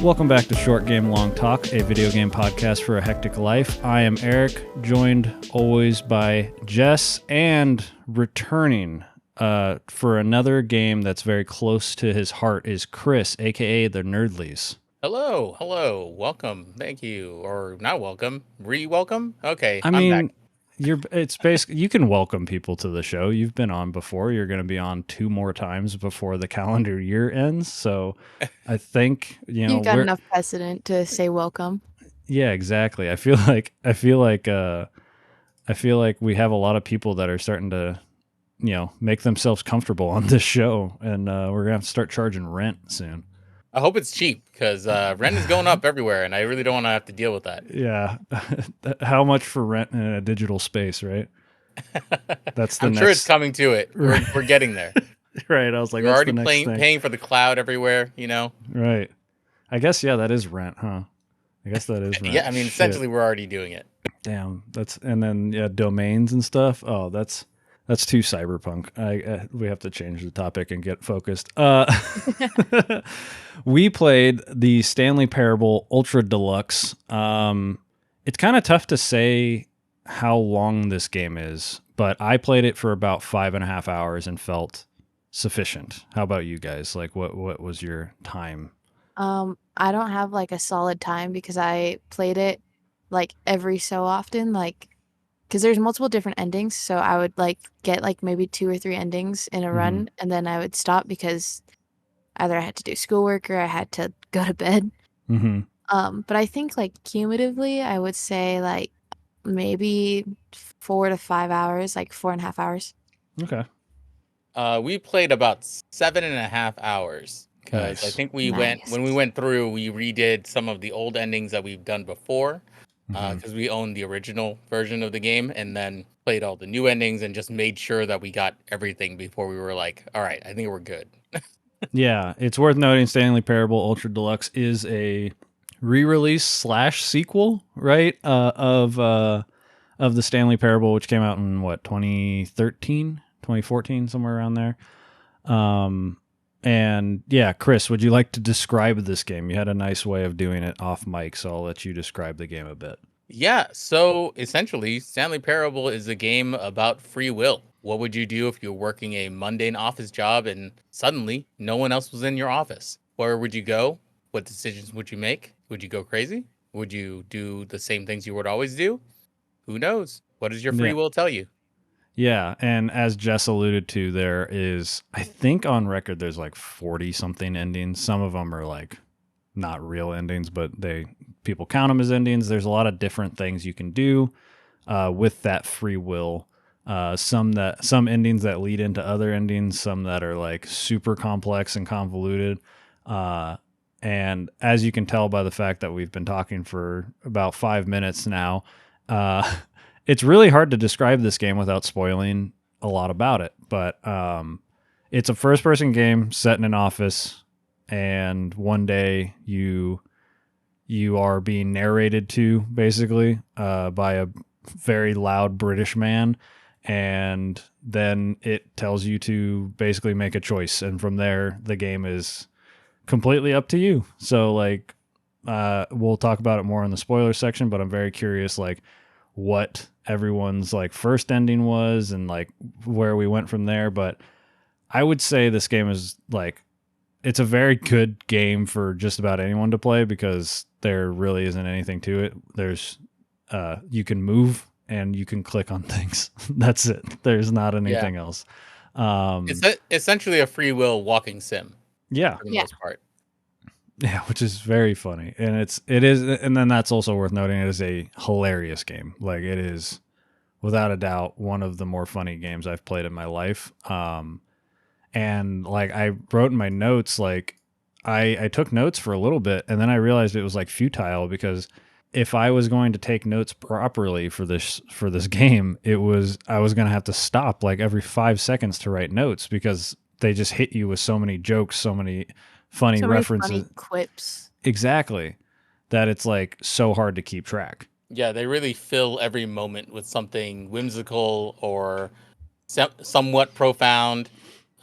Welcome back to Short Game Long Talk, a video game podcast for a hectic life. I am Eric, joined always by Jess, and returning for another game that's very close to his heart is Chris, aka the Nerd Lys. Hello, welcome, thank you, or not welcome, re-welcome. Okay, I I'm back. mean, it's basically you can welcome people to the show. You've been on before. You're going to be on 2 more times before the calendar year ends. So, I think You've got enough precedent to say welcome. Yeah, exactly. I feel like we have a lot of people that are starting to, make themselves comfortable on this show, and we're gonna have to start charging rent soon. I hope it's cheap because rent is going up everywhere, and I really don't want to have to deal with that. Yeah, how much for rent in a digital space, right? That's the I'm sure it's coming to it. We're getting there. Right. I was like, we're that's already the next thing. paying for the cloud everywhere. You know. Right. I guess that is rent, huh? I guess that is rent. Yeah, I mean, essentially, we're already doing it. Damn, and then domains and stuff. Oh, that's too cyberpunk. We have to change the topic and get focused. We played the Stanley Parable Ultra Deluxe. It's kind of tough to say how long this game is, but I played it for about 5.5 hours and felt sufficient. How about you guys? Like, what was your time? I don't have like a solid time because I played it like every so often, like because there's multiple different endings, so I would like get like maybe 2 or 3 endings in a run, and then I would stop because either I had to do schoolwork or I had to go to bed. But I think like cumulatively, I would say like maybe 4 to 5 hours, like 4.5 hours. Okay. We played about 7.5 hours because I think when we went through, we redid some of the old endings that we've done before. Because we owned the original version of the game and then played all the new endings and just made sure that we got everything before we were like, all right, I think we're good. Yeah, it's worth noting Stanley Parable Ultra Deluxe is a re-release / sequel, right? Of the Stanley Parable, which came out in 2013, 2014, somewhere around there. And yeah, Chris, would you like to describe this game? You had a nice way of doing it off mic, so I'll let you describe the game a bit. Yeah, so essentially, Stanley Parable is a game about free will. What would you do if you're working a mundane office job and suddenly no one else was in your office? Where would you go? What decisions would you make? Would you go crazy? Would you do the same things you would always do? Who knows? What does your free will tell you? Yeah, and as Jess alluded to, there is, I think on record, there's like 40-something endings. Some of them are like not real endings, but people count them as endings. There's a lot of different things you can do with that free will. Some endings that lead into other endings, some that are like super complex and convoluted. And as you can tell by the fact that we've been talking for about 5 minutes now, it's really hard to describe this game without spoiling a lot about it. But it's a first-person game set in an office, and one day you are being narrated to, basically, by a very loud British man, and then it tells you to basically make a choice. And from there, the game is completely up to you. So, like, we'll talk about it more in the spoiler section, but I'm very curious, like, what everyone's like first ending was and like where we went from there. But I would say this game is like, it's a very good game for just about anyone to play because there really isn't anything to it. There's you can move and you can click on things. That's it. There's not anything else. It's essentially a free will walking sim. Yeah. For the most part. Yeah, which is very funny. And it is, and then that's also worth noting, it is a hilarious game. Like, it is without a doubt one of the more funny games I've played in my life. And like I wrote in my notes, like I took notes for a little bit and then I realized it was like futile because if I was going to take notes properly for this game, I was going to have to stop like every 5 seconds to write notes because they just hit you with so many jokes, so many funny references, funny quips. Exactly. That it's like so hard to keep track. Yeah, they really fill every moment with something whimsical or somewhat profound.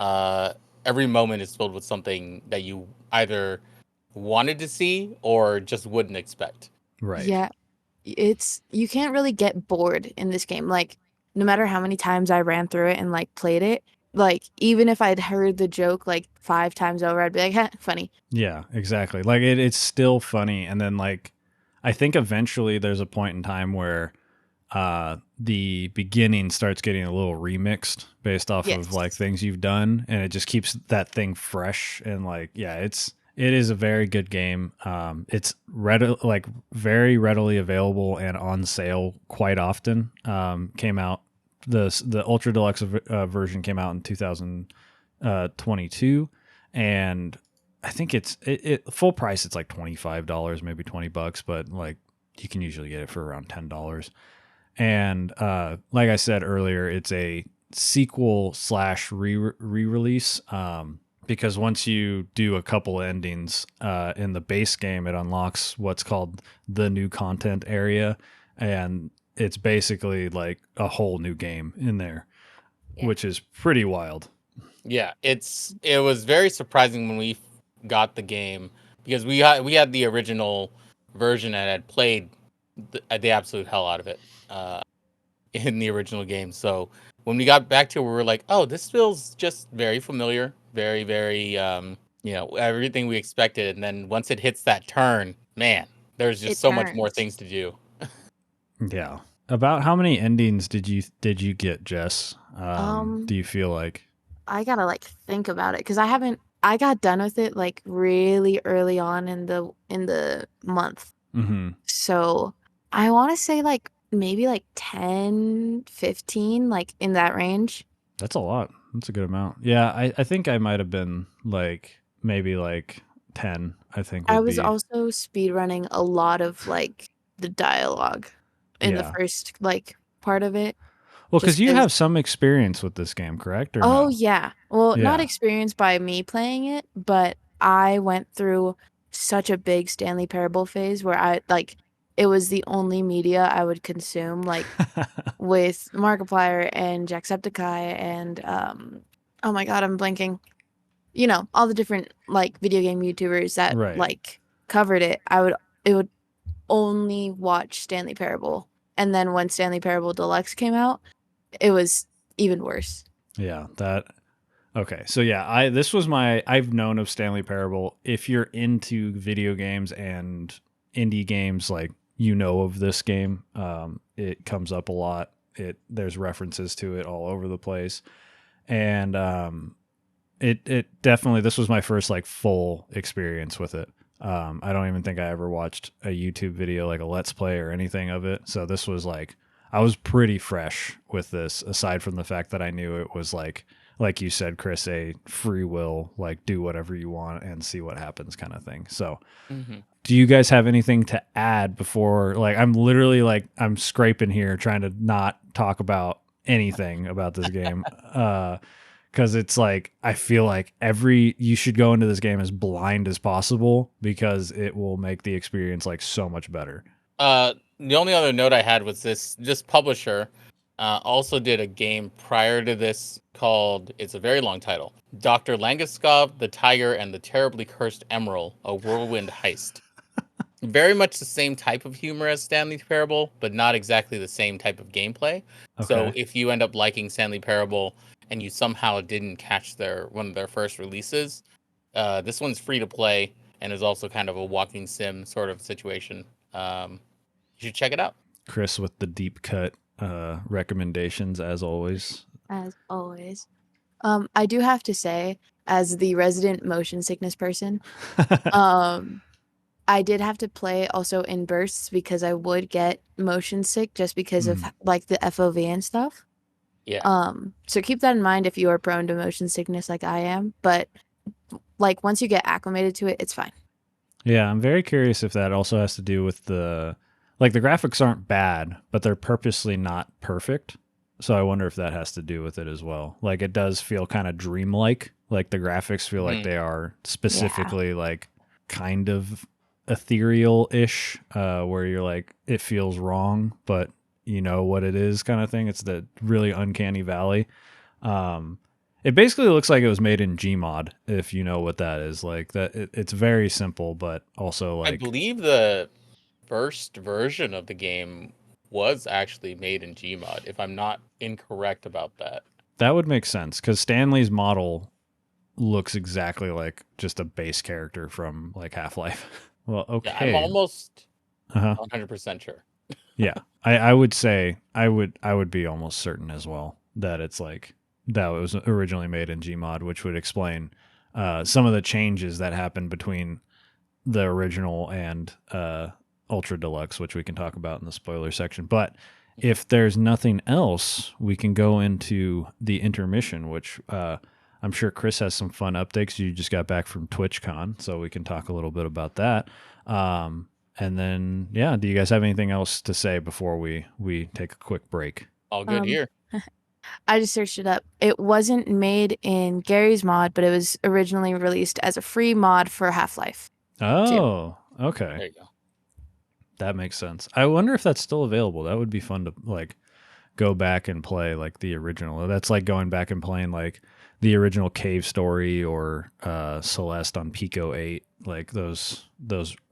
Every moment is filled with something that you either wanted to see or just wouldn't expect. Right. Yeah, you can't really get bored in this game. Like, no matter how many times I ran through it and like played it, like even if I'd heard the joke like 5 times over, I'd be like, "Huh, funny." Yeah, exactly. Like it's still funny, and then like I think eventually there's a point in time where the beginning starts getting a little remixed based off of like Yes. things you've done, and it just keeps that thing fresh. And like, yeah, it is a very good game. It's like very readily available and on sale quite often. Came out the Ultra Deluxe version came out in 2022, and I think it full price. It's like $25, maybe $20, but like you can usually get it for around $10. And like I said earlier, it's a sequel slash re-release, because once you do a couple endings in the base game, it unlocks what's called the new content area, and it's basically like a whole new game in there, which is pretty wild. Yeah, it was very surprising when we got the game because we had the original version and had played the absolute hell out of it in the original game. So when we got back to it, we were like, "Oh, this feels just very familiar, very very everything we expected." And then once it hits that turn, man, there's just It so much more turns. things to do. Yeah. About how many endings did you get, Jess? Do you feel like? I gotta like think about it because I got done with it like really early on in the month. Mm-hmm. So I want to say like maybe like 10, 15, like in that range. That's a lot. That's a good amount. Yeah, I think I might have been like maybe like 10, I think I would was be. also speedrunning a lot of like the dialogue in the Yeah. first like part of it. Well, Just because you because, have some experience with this game, correct? Or oh no? yeah. Well, not Yeah. experienced by me playing it, but I went through such a big Stanley Parable phase where I like it was the only media I would consume, like with Markiplier and Jacksepticeye and oh my god, I'm blanking. You know, all the different like video game YouTubers that Right. like covered it. It would only watch Stanley Parable. And then when Stanley Parable Deluxe came out, it was even worse. Yeah. Okay. So yeah, I've known of Stanley Parable. If you're into video games and indie games, like you know of this game, it comes up a lot. There's references to it all over the place, and it definitely, this was my first like full experience with it. I don't even think I ever watched a YouTube video, like a let's play or anything of it. So this was like, I was pretty fresh with this, aside from the fact that I knew it was like you said, Chris, a free will, like do whatever you want and see what happens kind of thing. So Mm-hmm. do you guys have anything to add before, like, I'm literally like, I'm scraping here trying to not talk about anything about this game. Because it's like, I feel like you should go into this game as blind as possible because it will make the experience like so much better. The only other note I had was this publisher also did a game prior to this called, it's a very long title, Dr. Langeskov, the Tiger, and the Terribly Cursed Emerald, a whirlwind heist. Very much the same type of humor as Stanley Parable, but not exactly the same type of gameplay. So Okay. if you end up liking Stanley Parable and you somehow didn't catch one of their first releases, this one's free to play and is also kind of a walking sim sort of situation. You should check it out. Chris with the deep cut recommendations, as always. As always. I do have to say, as the resident motion sickness person, I did have to play also in bursts because I would get motion sick just because of like the FOV and stuff. Yeah. So keep that in mind if you are prone to motion sickness like I am, but like once you get acclimated to it, it's fine. Yeah, I'm very curious if that also has to do with the graphics aren't bad, but they're purposely not perfect. So I wonder if that has to do with it as well. Like it does feel kind of dreamlike. Like the graphics feel like they are specifically like kind of ethereal-ish, where you're like, it feels wrong, but you know what it is kind of thing. It's the really uncanny valley. It basically looks like it was made in Gmod, if you know what that is. Like that, it's very simple, but also I like believe the first version of the game was actually made in Gmod, if I'm not incorrect about that. that would make sense because Stanley's model looks exactly like just a base character from like Half-Life. Well, Yeah, I'm okay, almost uh-huh. 100% sure. Yeah, I would say I would be almost certain as well that it's like that was originally made in Gmod, which would explain some of the changes that happened between the original and Ultra Deluxe, which we can talk about in the spoiler section. But if there's nothing else, we can go into the intermission, which I'm sure Chris has some fun updates. You just got back from TwitchCon, so we can talk a little bit about that. And then, yeah, do you guys have anything else to say before we take a quick break? All good here. I just searched it up. It wasn't made in Gary's mod, but it was originally released as a free mod for Half-Life. Oh, okay. There you go. That makes sense. I wonder if that's still available. That would be fun to like go back and play like the original. That's like going back and playing like the original Cave Story or Celeste on Pico 8, like those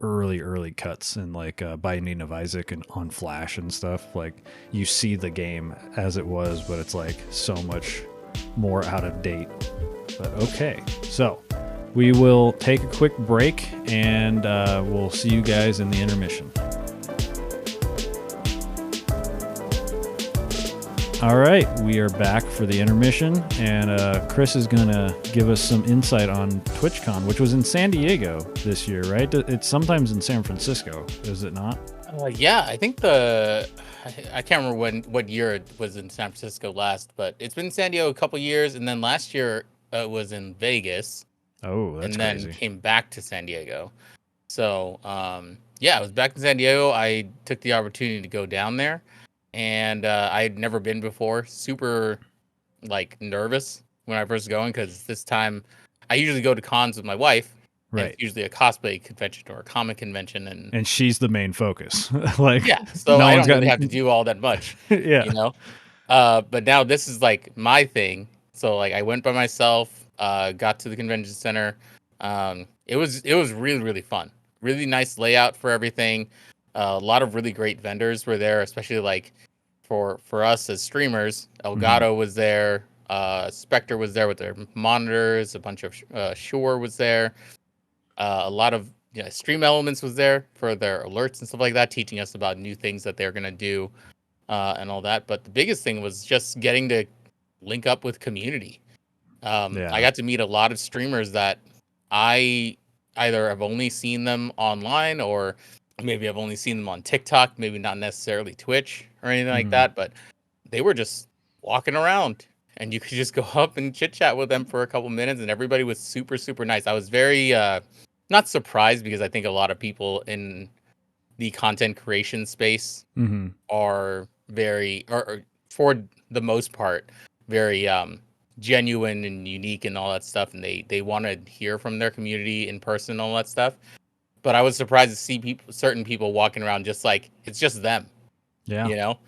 early cuts and like Binding of Isaac and on Flash and stuff. Like you see the game as it was, but it's like so much more out of date. But okay, so we will take a quick break and we'll see you guys in the intermission. All right, we are back for the intermission, and Chris is going to give us some insight on TwitchCon, which was in San Diego this year, right? It's sometimes in San Francisco, is it not? Yeah, I think I can't remember what year it was in San Francisco last, but it's been in San Diego a couple years, and then last year it was in Vegas. Oh, that's and then crazy. Came back to San Diego. So, yeah, I was back in San Diego. I took the opportunity to go down there, and I had never been before. Super, like, nervous when I first going because this time I usually go to cons with my wife. Right. And it's usually a cosplay convention or a comic convention, and she's the main focus. Like, yeah, so no I one's don't really got have to do all that much. Yeah. You know. But now this is like my thing. So like I went by myself. Got to the convention center. It was really, really fun. Really nice layout for everything. A lot of really great vendors were there, especially like for us as streamers. Elgato was there. Spectre was there with their monitors. A bunch of Shure was there. A lot of Stream Elements was there for their alerts and stuff like that, teaching us about new things that they're gonna do and all that. But the biggest thing was just getting to link up with community. I got to meet a lot of streamers that I either have only seen them online or maybe I've only seen them on TikTok, maybe not necessarily Twitch or anything like that, but they were just walking around and you could just go up and chit chat with them for a couple minutes and everybody was super, super nice. I was very, not surprised because I think a lot of people in the content creation space are very, or for the most part, very, genuine and unique and all that stuff, and they want to hear from their community in person and all that stuff. But I was surprised to see certain people walking around just like it's just them, you know.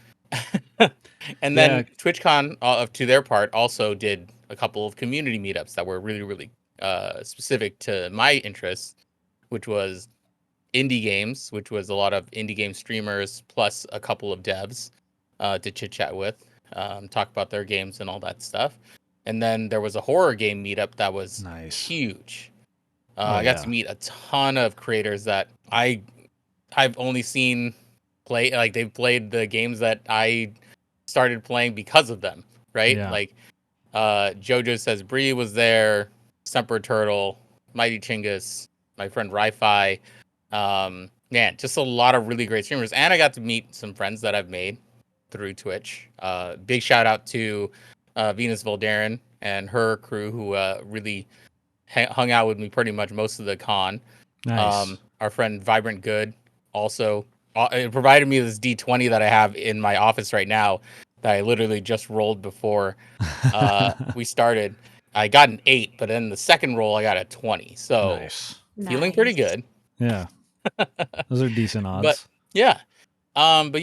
And then TwitchCon, to their part, also did a couple of community meetups that were really, really specific to my interests, which was indie games, which was a lot of indie game streamers plus a couple of devs to chit chat with, talk about their games and all that stuff. And then there was a horror game meetup that was huge. I got to meet a ton of creators that I've only seen play. Like they've played the games that I started playing because of them, right? Yeah. Like JoJo Says Bree was there, Semper Turtle, Mighty Chingus, my friend Ri-Fi. Man, just a lot of really great streamers. And I got to meet some friends that I've made through Twitch. Big shout out to Venus Voldaren and her crew who really hung out with me pretty much most of the con. Nice. Our friend Vibrant Good also it provided me this D20 that I have in my office right now that I literally just rolled before we started. I got an 8, but then the second roll I got a 20. So feeling pretty good. Yeah. Those are decent odds. But yeah. And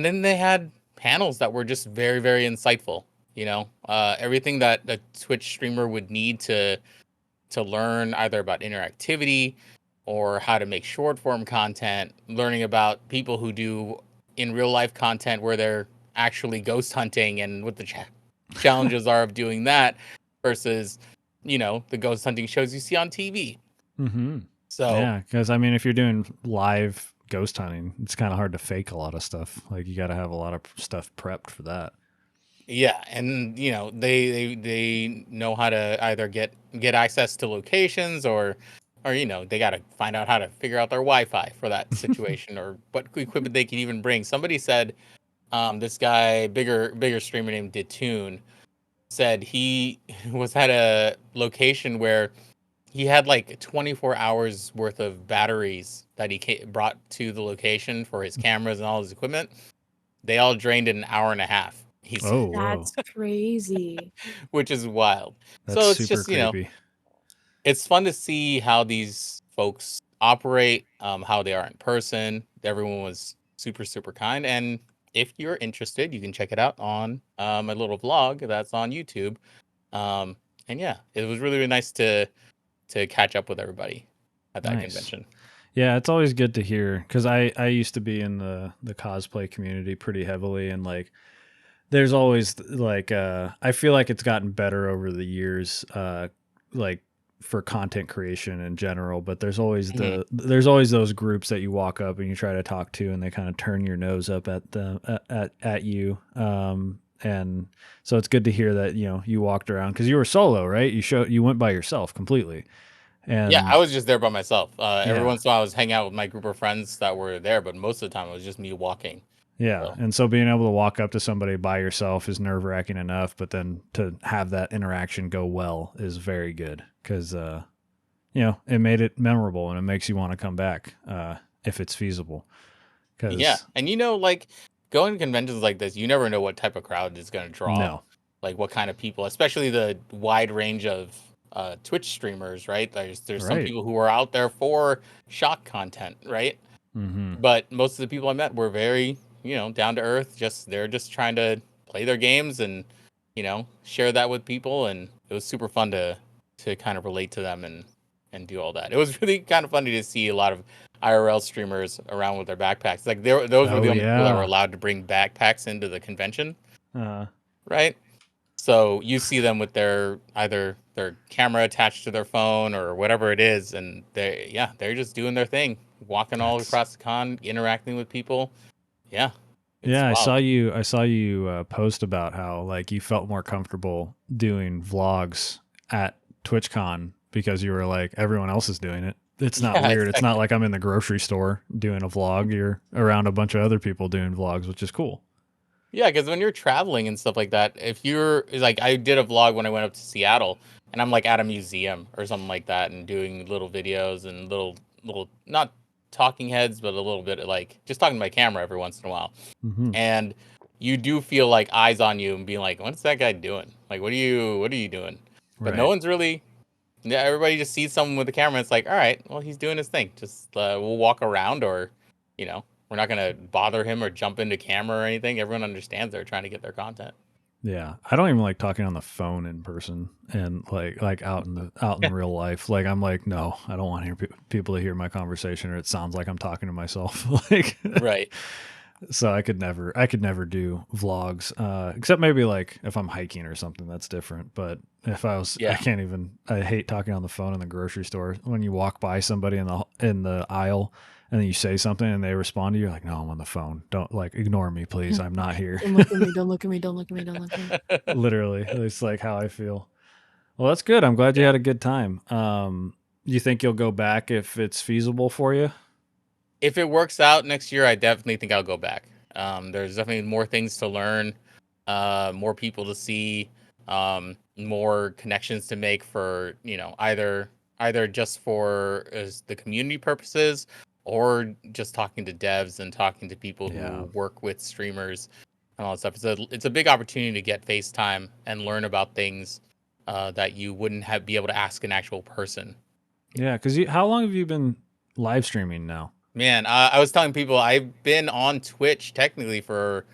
then they had panels that were just very, very insightful. Everything that a Twitch streamer would need to learn either about interactivity or how to make short form content, learning about people who do in real life content where they're actually ghost hunting and what the challenges are of doing that versus, the ghost hunting shows you see on TV. Mm-hmm. So yeah, because I mean, if you're doing live ghost hunting, it's kind of hard to fake a lot of stuff. Like you got to have a lot of stuff prepped for that. yeah, and they know how to either get access to locations or they got to find out how to figure out their Wi-Fi for that situation or what equipment they can even bring. Somebody said this guy, bigger streamer named Ditune, said he was at a location where he had like 24 hours worth of batteries that he brought to the location for his cameras and all his equipment. They all drained in an hour and a half. He said, Oh, whoa. That's crazy. which is wild. That's So it's super just, creepy. it's fun to see how these folks operate, how they are in person. Everyone was super, super kind. And if you're interested, you can check it out on my little vlog that's on YouTube. And yeah, it was really, really nice to catch up with everybody at that convention. Yeah, it's always good to hear because I used to be in the cosplay community pretty heavily, and like there's always like I feel like it's gotten better over the years, like for content creation in general. But there's always there's always those groups that you walk up and you try to talk to, and they kind of turn your nose up at the at you. And so it's good to hear that you walked around because you were solo, right? You went by yourself completely. And yeah, I was just there by myself. Every once in a while, I was hanging out with my group of friends that were there, but most of the time, it was just me walking. Yeah, and so being able to walk up to somebody by yourself is nerve-wracking enough, but then to have that interaction go well is very good because, it made it memorable and it makes you want to come back if it's feasible. Yeah, and like going to conventions like this, you never know what type of crowd is going to draw. No. Like what kind of people, especially the wide range of Twitch streamers, right? There's some people who are out there for shock content, right? Mm-hmm. But most of the people I met were very, down to earth. They're just trying to play their games and, share that with people. And it was super fun to kind of relate to them and do all that. It was really kind of funny to see a lot of IRL streamers around with their backpacks. Like those were the only people that were allowed to bring backpacks into the convention, right? So you see them with either their camera attached to their phone or whatever it is, and they're just doing their thing, walking all across the con, interacting with people. Yeah. Yeah, wild. I saw you post about how like you felt more comfortable doing vlogs at TwitchCon because you were like everyone else is doing it. It's not weird. Exactly. It's not like I'm in the grocery store doing a vlog. You're around a bunch of other people doing vlogs, which is cool. Yeah, because when you're traveling and stuff like that, if you're like, I did a vlog when I went up to Seattle, and I'm like at a museum or something like that, and doing little videos and little not talking heads, but a little bit of like just talking to my camera every once in a while, and you do feel like eyes on you and being like, what's that guy doing? Like, what are you doing? But no one's really. Yeah, everybody just sees someone with a camera. It's like, all right, well, he's doing his thing. Just we'll walk around, or we're not going to bother him or jump into camera or anything. Everyone understands they're trying to get their content. Yeah, I don't even like talking on the phone in person and like out in real life. Like I'm like, no, I don't want to hear people to hear my conversation, or it sounds like I'm talking to myself. Like, right. So I could never do vlogs, except maybe like if I'm hiking or something, that's different. But if I was, I hate talking on the phone in the grocery store. When you walk by somebody in the aisle and then you say something and they respond to you, you're like, no, I'm on the phone. Don't ignore me, please. I'm not here. Don't look at me. Don't look at me. Don't look at me. Don't look at me. Literally, it's like how I feel. Well, that's good. I'm glad you had a good time. You think you'll go back if it's feasible for you? If it works out next year, I definitely think I'll go back. There's definitely more things to learn, more people to see, more connections to make for, either just for the community purposes or just talking to devs and talking to people who work with streamers and all that stuff. It's a big opportunity to get FaceTime and learn about things that you wouldn't be able to ask an actual person. Yeah, because how long have you been live streaming now? Man, I was telling people I've been on Twitch technically for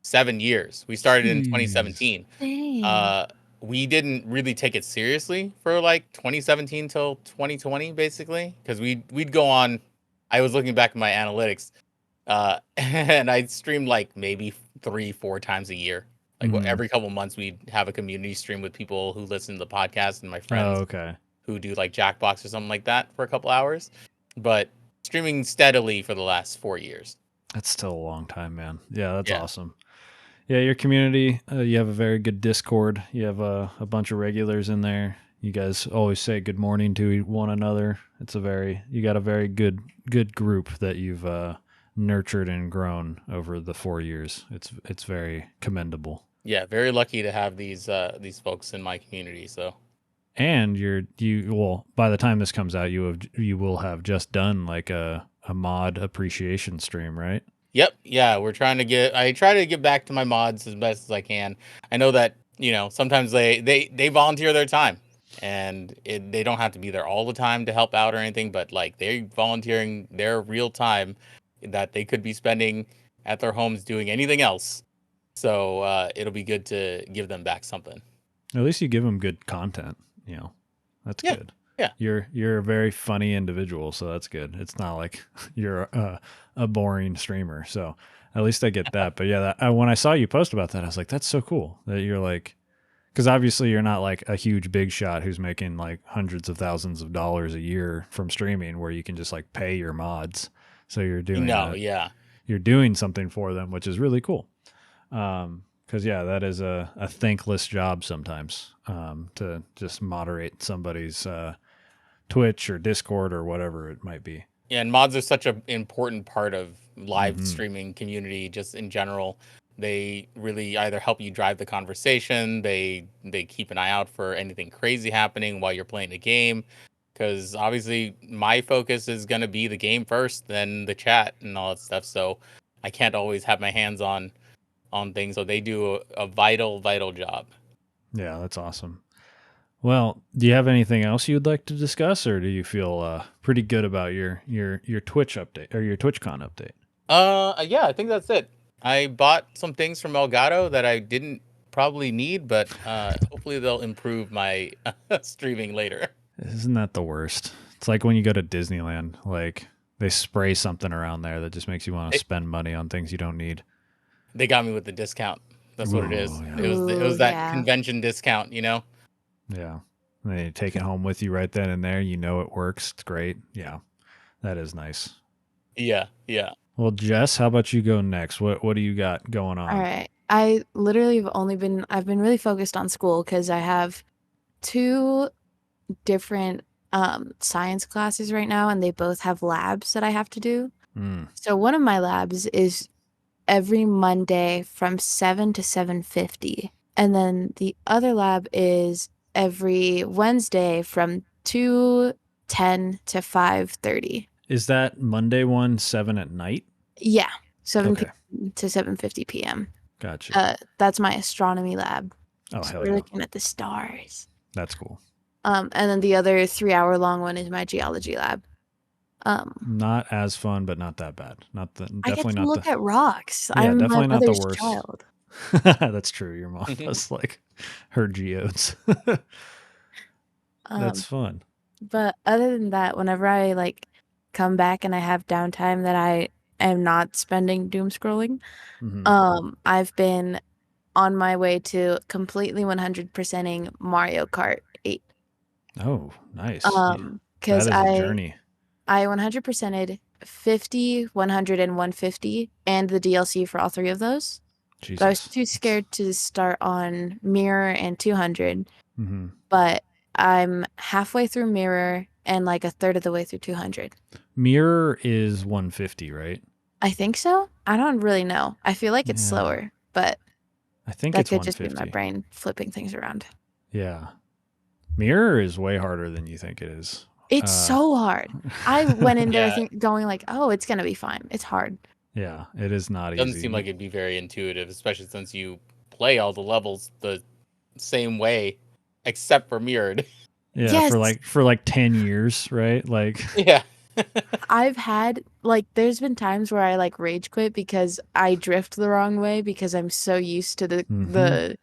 7 years. We started in Jeez. 2017. Dang. We didn't really take it seriously for like 2017 till 2020, basically, because we'd go on. I was looking back at my analytics, and I streamed like maybe 3-4 times a year. Like every couple months, we'd have a community stream with people who listen to the podcast and my friends okay. who do like Jackbox or something like that for a couple hours. But streaming steadily for the last 4 years. That's still a long time, man. Yeah, that's Yeah. awesome. Yeah, your community, you have a very good Discord. You have a bunch of regulars in there. You guys always say good morning to one another. You got a very good group that you've nurtured and grown over the 4 years. It's very commendable. Yeah, very lucky to have these folks in my community. So, And well, by the time this comes out, you will have just done like a mod appreciation stream, right? yep, yeah, I try to get back to my mods as best as I can. I know that, sometimes they volunteer their time, and they don't have to be there all the time to help out or anything, but like they're volunteering their real time that they could be spending at their homes doing anything else. So it'll be good to give them back something. At least you give them good content. That's Yeah, good. yeah. You're a very funny individual, so that's good. It's not like you're a boring streamer. So at least I get that. But yeah, when I saw you post about that, I was like, that's so cool that you're like, because obviously you're not like a huge big shot who's making like hundreds of thousands of dollars a year from streaming, where you can just like pay your mods. So you're doing you're doing something for them, which is really cool. Because yeah, that is a thankless job sometimes, to just moderate somebody's Twitch or Discord or whatever it might be. Yeah, and mods are such an important part of live streaming community just in general. They really either help you drive the conversation, they keep an eye out for anything crazy happening while you're playing a game, because obviously my focus is going to be the game first, then the chat and all that stuff. So I can't always have my hands on things. So they do a vital job. Yeah, that's awesome. Well, do you have anything else you'd like to discuss, or do you feel pretty good about your Twitch update or your TwitchCon update? Yeah, I think that's it. I bought some things from Elgato that I didn't probably need, but hopefully they'll improve my streaming later. Isn't that the worst? It's like when you go to Disneyland, like they spray something around there that just makes you want to spend money on things you don't need. They got me with the discount. That's what it is. Yeah. It was that convention discount, Yeah. And then you take it home with you right then and there. You know it works. It's great. Yeah. That is nice. Yeah. Well, Jess, how about you go next? What do you got going on? All right. I literally I've been really focused on school because I have 2 different science classes right now, and they both have labs that I have to do. So one of my labs is every Monday from 7 to 7:50. And then the other lab is every Wednesday from 2:10 to 5:30. Is that Monday one 7 at night? Yeah, 7 Okay. p.m. to 7:50 p.m. Gotcha. That's my astronomy lab. Oh, So hell we're yeah. looking at the stars. That's cool. And then the other 3-hour long one is my geology lab. Not as fun, but not that bad. I get Definitely to not look at rocks. Yeah, I'm definitely my not the mother's worst. child. That's true. Your mom does like her geodes. That's fun. But other than that, whenever I like come back and I have downtime that I am not spending doom scrolling, I've been on my way to completely 100%ing Mario Kart 8. Oh, nice. Because that is a journey. I 100%ed 50, 100, and 150, and the DLC for all 3 of those. Jesus. But I was too scared to start on Mirror and 200. Mm-hmm. But I'm halfway through Mirror and like a third of the way through 200. Mirror is 150, right? I think so. I don't really know. I feel like it's slower, but I think that it's could 150. just be my brain flipping things around. Yeah. Mirror is way harder than you think it is. It's so hard. I went in there Yeah. going like, oh, it's going to be fine. It's hard. Yeah, it is not It easy. doesn't seem like it'd be very intuitive, especially since you play all the levels the same way, except for mirrored. Yeah, Yes. for like 10 years, right? Like Yeah. I've had like there's been times where I like rage quit because I drift the wrong way because I'm so used to the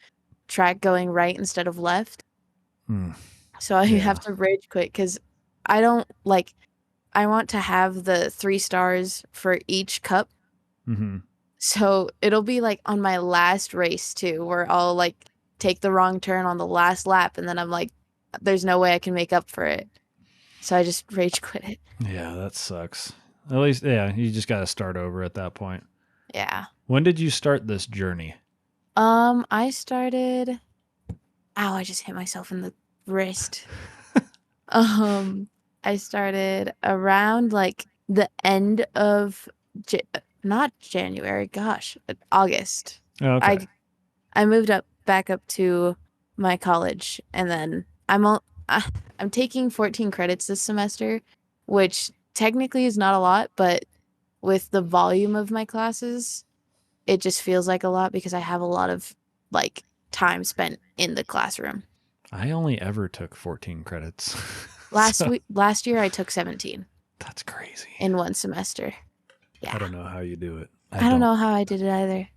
track going right instead of left. Mm. So I Yeah. have to rage quit because I don't like I want to have the 3 stars for each cup. Mm-hmm. So it'll be like on my last race too, where I'll like take the wrong turn on the last lap and then I'm like, there's no way I can make up for it. So I just rage quit it. Yeah, that sucks. At least, yeah, you just got to start over at that point. Yeah. When did you start this journey? I started. Ow! I just hit myself in the wrist. I started around like the end of not January. Gosh, August. Oh, okay. I moved back up to my college, and then I'm taking 14 credits this semester, which technically is not a lot, but with the volume of my classes, it just feels like a lot because I have a lot of like time spent in the classroom. I only ever took 14 credits. Last year I took 17 That's crazy. in one semester. Yeah. I don't know how you do it. I don't know how I did it either.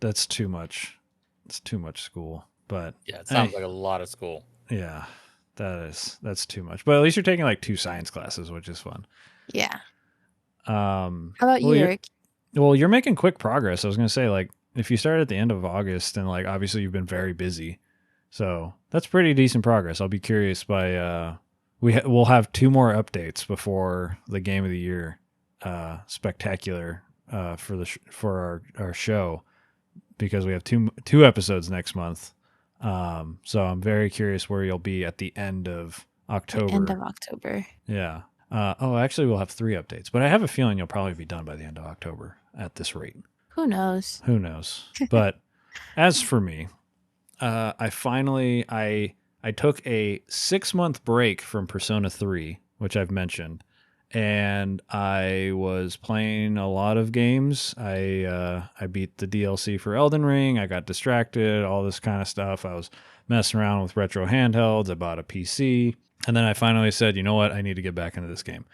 That's too much. It's too much school. But Yeah, it sounds like a lot of school. yeah, that's too much. But at least you're taking like 2 science classes, which is fun. Yeah. How about you, Eric? Well, you're making quick progress. I was going to say, like, if you started at the end of August, and like obviously you've been very busy, so that's pretty decent progress. I'll be curious by we'll have 2 more updates before the game of the year spectacular for our show, because we have two episodes next month. So I'm very curious where you'll be at the end of October. End of October. Yeah. Actually, we'll have 3 updates, but I have a feeling you'll probably be done by the end of October at this rate. Who knows? Who knows? But as for me, I took a 6-month break from Persona 3, which I've mentioned, and I was playing a lot of games. I beat the DLC for Elden Ring. I got distracted, all this kind of stuff. I was messing around with retro handhelds. I bought a PC. And then I finally said, you know what? I need to get back into this game.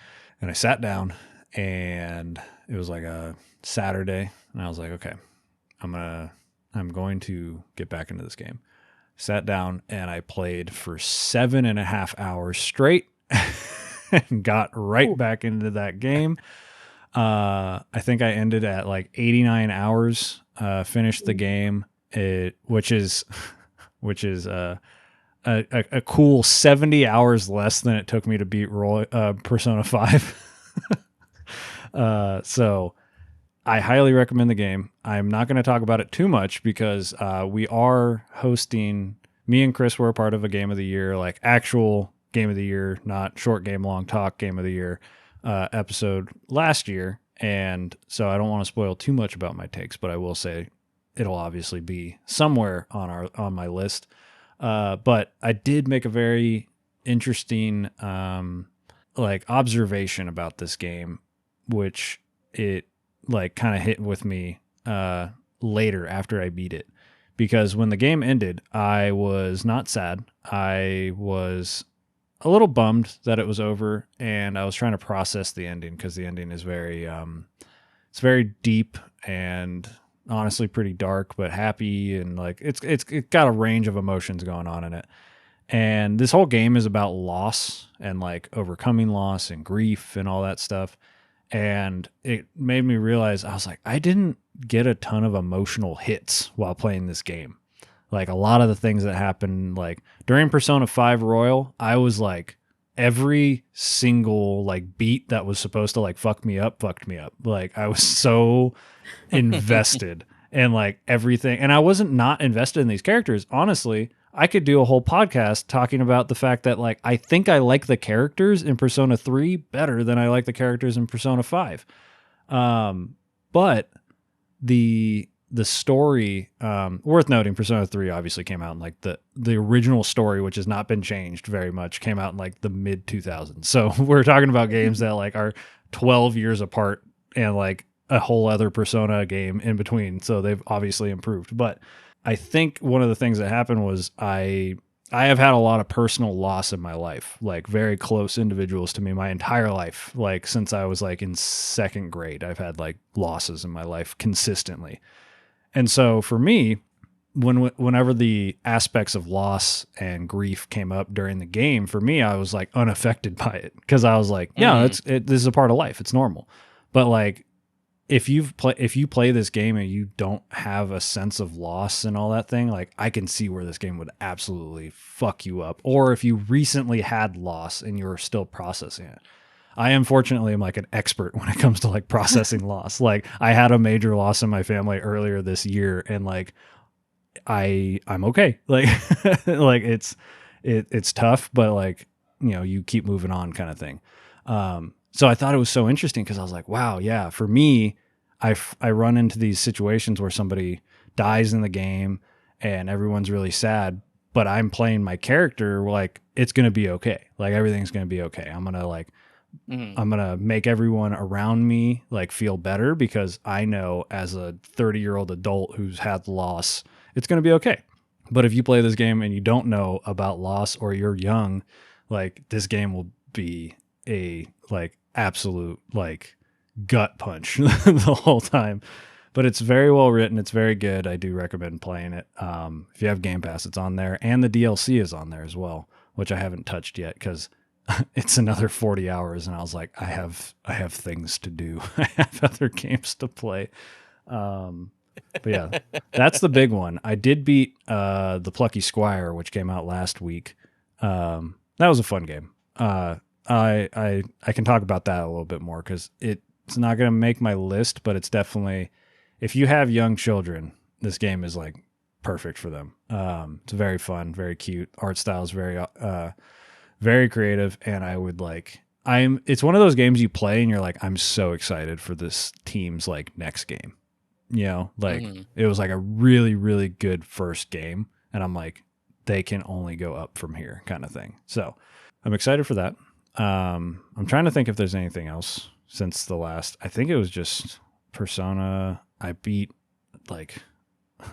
And I sat down, and it was like a Saturday. And I was like, okay, I'm going to get back into this game. Sat down and I played for 7.5 hours straight and got right back into that game. I think I ended at like 89 hours, finished the game, which is a cool 70 hours less than it took me to beat Persona 5. So I highly recommend the game. I'm not going to talk about it too much because we are hosting, me and Chris were a part of a Game of the Year, like actual Game of the Year, not short game, long talk Game of the Year episode last year. And so I don't want to spoil too much about my takes, but I will say it'll obviously be somewhere on my list. But I did make a very interesting observation about this game, which it like kind of hit with me later after I beat it. Because when the game ended, I was not sad. I was a little bummed that it was over, and I was trying to process the ending because the ending is very it's very deep and honestly pretty dark, but happy, and like it's got a range of emotions going on in it. And this whole game is about loss and like overcoming loss and grief and all that stuff. And it made me realize, I was like, I didn't get a ton of emotional hits while playing this game. Like a lot of the things that happened, like during Persona 5 Royal, I was like, every single like beat that was supposed to like fucked me up. Like I was so invested in like everything. And I wasn't not invested in these characters. Honestly, I could do a whole podcast talking about the fact that like I think I like the characters in Persona 3 better than I like the characters in Persona 5. But the story, worth noting, Persona 3 obviously came out in like the original story, which has not been changed very much, came out in like the mid 2000s. So we're talking about games that like are 12 years apart and like a whole other Persona game in between. So they've obviously improved. But I think one of the things that happened was I I have had a lot of personal loss in my life, like very close individuals to me my entire life. Like since I was like in second grade, I've had like losses in my life consistently. And so for me, whenever the aspects of loss and grief came up during the game, for me, I was like unaffected by it because I was like, yeah, this is a part of life. It's normal. But like, if you play this game and you don't have a sense of loss and all that thing, like I can see where this game would absolutely fuck you up. Or if you recently had loss and you're still processing it. I unfortunately am like an expert when it comes to like processing loss. Like I had a major loss in my family earlier this year and like I'm okay. Like like it's tough, but like, you know, you keep moving on kind of thing. So I thought it was so interesting because I was like, wow, yeah, for me, I run into these situations where somebody dies in the game and everyone's really sad, but I'm playing my character like it's going to be okay. Like everything's going to be okay. I'm going to like I'm going to make everyone around me like feel better because I know as a 30-year-old adult who's had loss, it's going to be okay. But if you play this game and you don't know about loss or you're young, like this game will be a like absolute like gut punch the whole time. But it's very well written. It's very good. I do recommend playing it. If you have Game Pass, it's on there, and the DLC is on there as well, which I haven't touched yet because it's another 40 hours, and I was like, I have things to do. I have other games to play. But yeah, that's the big one. I did beat the Plucky Squire, which came out last week. That was a fun game. I can talk about that a little bit more because it's not going to make my list, but it's definitely, if you have young children, this game is like perfect for them. It's very fun, very cute. Art style is very creative, and I would like. It's one of those games you play and you're like, I'm so excited for this team's like next game. You know, like it was like a really, really good first game, and I'm like, they can only go up from here, kind of thing. So I'm excited for that. I'm trying to think if there's anything else since the last. I think it was just Persona. I beat like.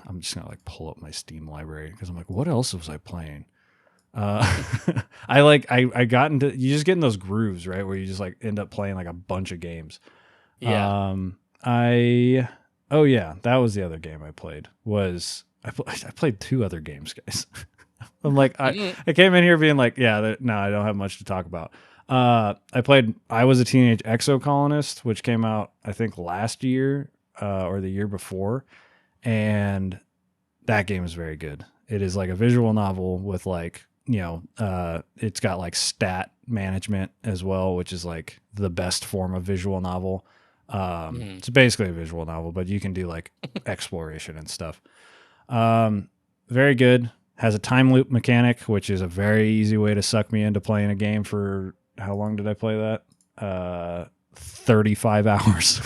I'm just gonna like pull up my Steam library because I'm like, what else was I playing? I got into, you just get in those grooves, right, where you just like end up playing like a bunch of games. Yeah. Oh yeah, that was the other game I played. I played two other games, guys. I'm like, I came in here being like, yeah, no, I don't have much to talk about. I Was a Teenage Exocolonist, which came out, I think, last year or the year before. And that game is very good. It is like a visual novel with like, you know, it's got like stat management as well, which is like the best form of visual novel. It's basically a visual novel, but you can do like exploration and stuff. Very good. Has a time loop mechanic, which is a very easy way to suck me into playing a game for, how long did I play that? 35 hours.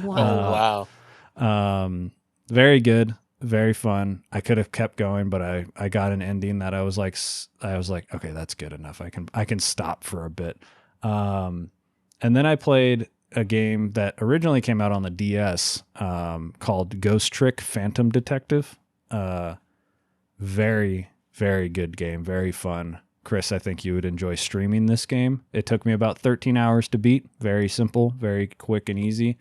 Wow. Oh, wow. Very good, very fun. I could have kept going, but I got an ending that I was like, okay, that's good enough. I can stop for a bit. And then I played a game that originally came out on the DS called Ghost Trick Phantom Detective. Very, very good game. Very fun. Chris, I think you would enjoy streaming this game. It took me about 13 hours to beat. Very simple, very quick and easy.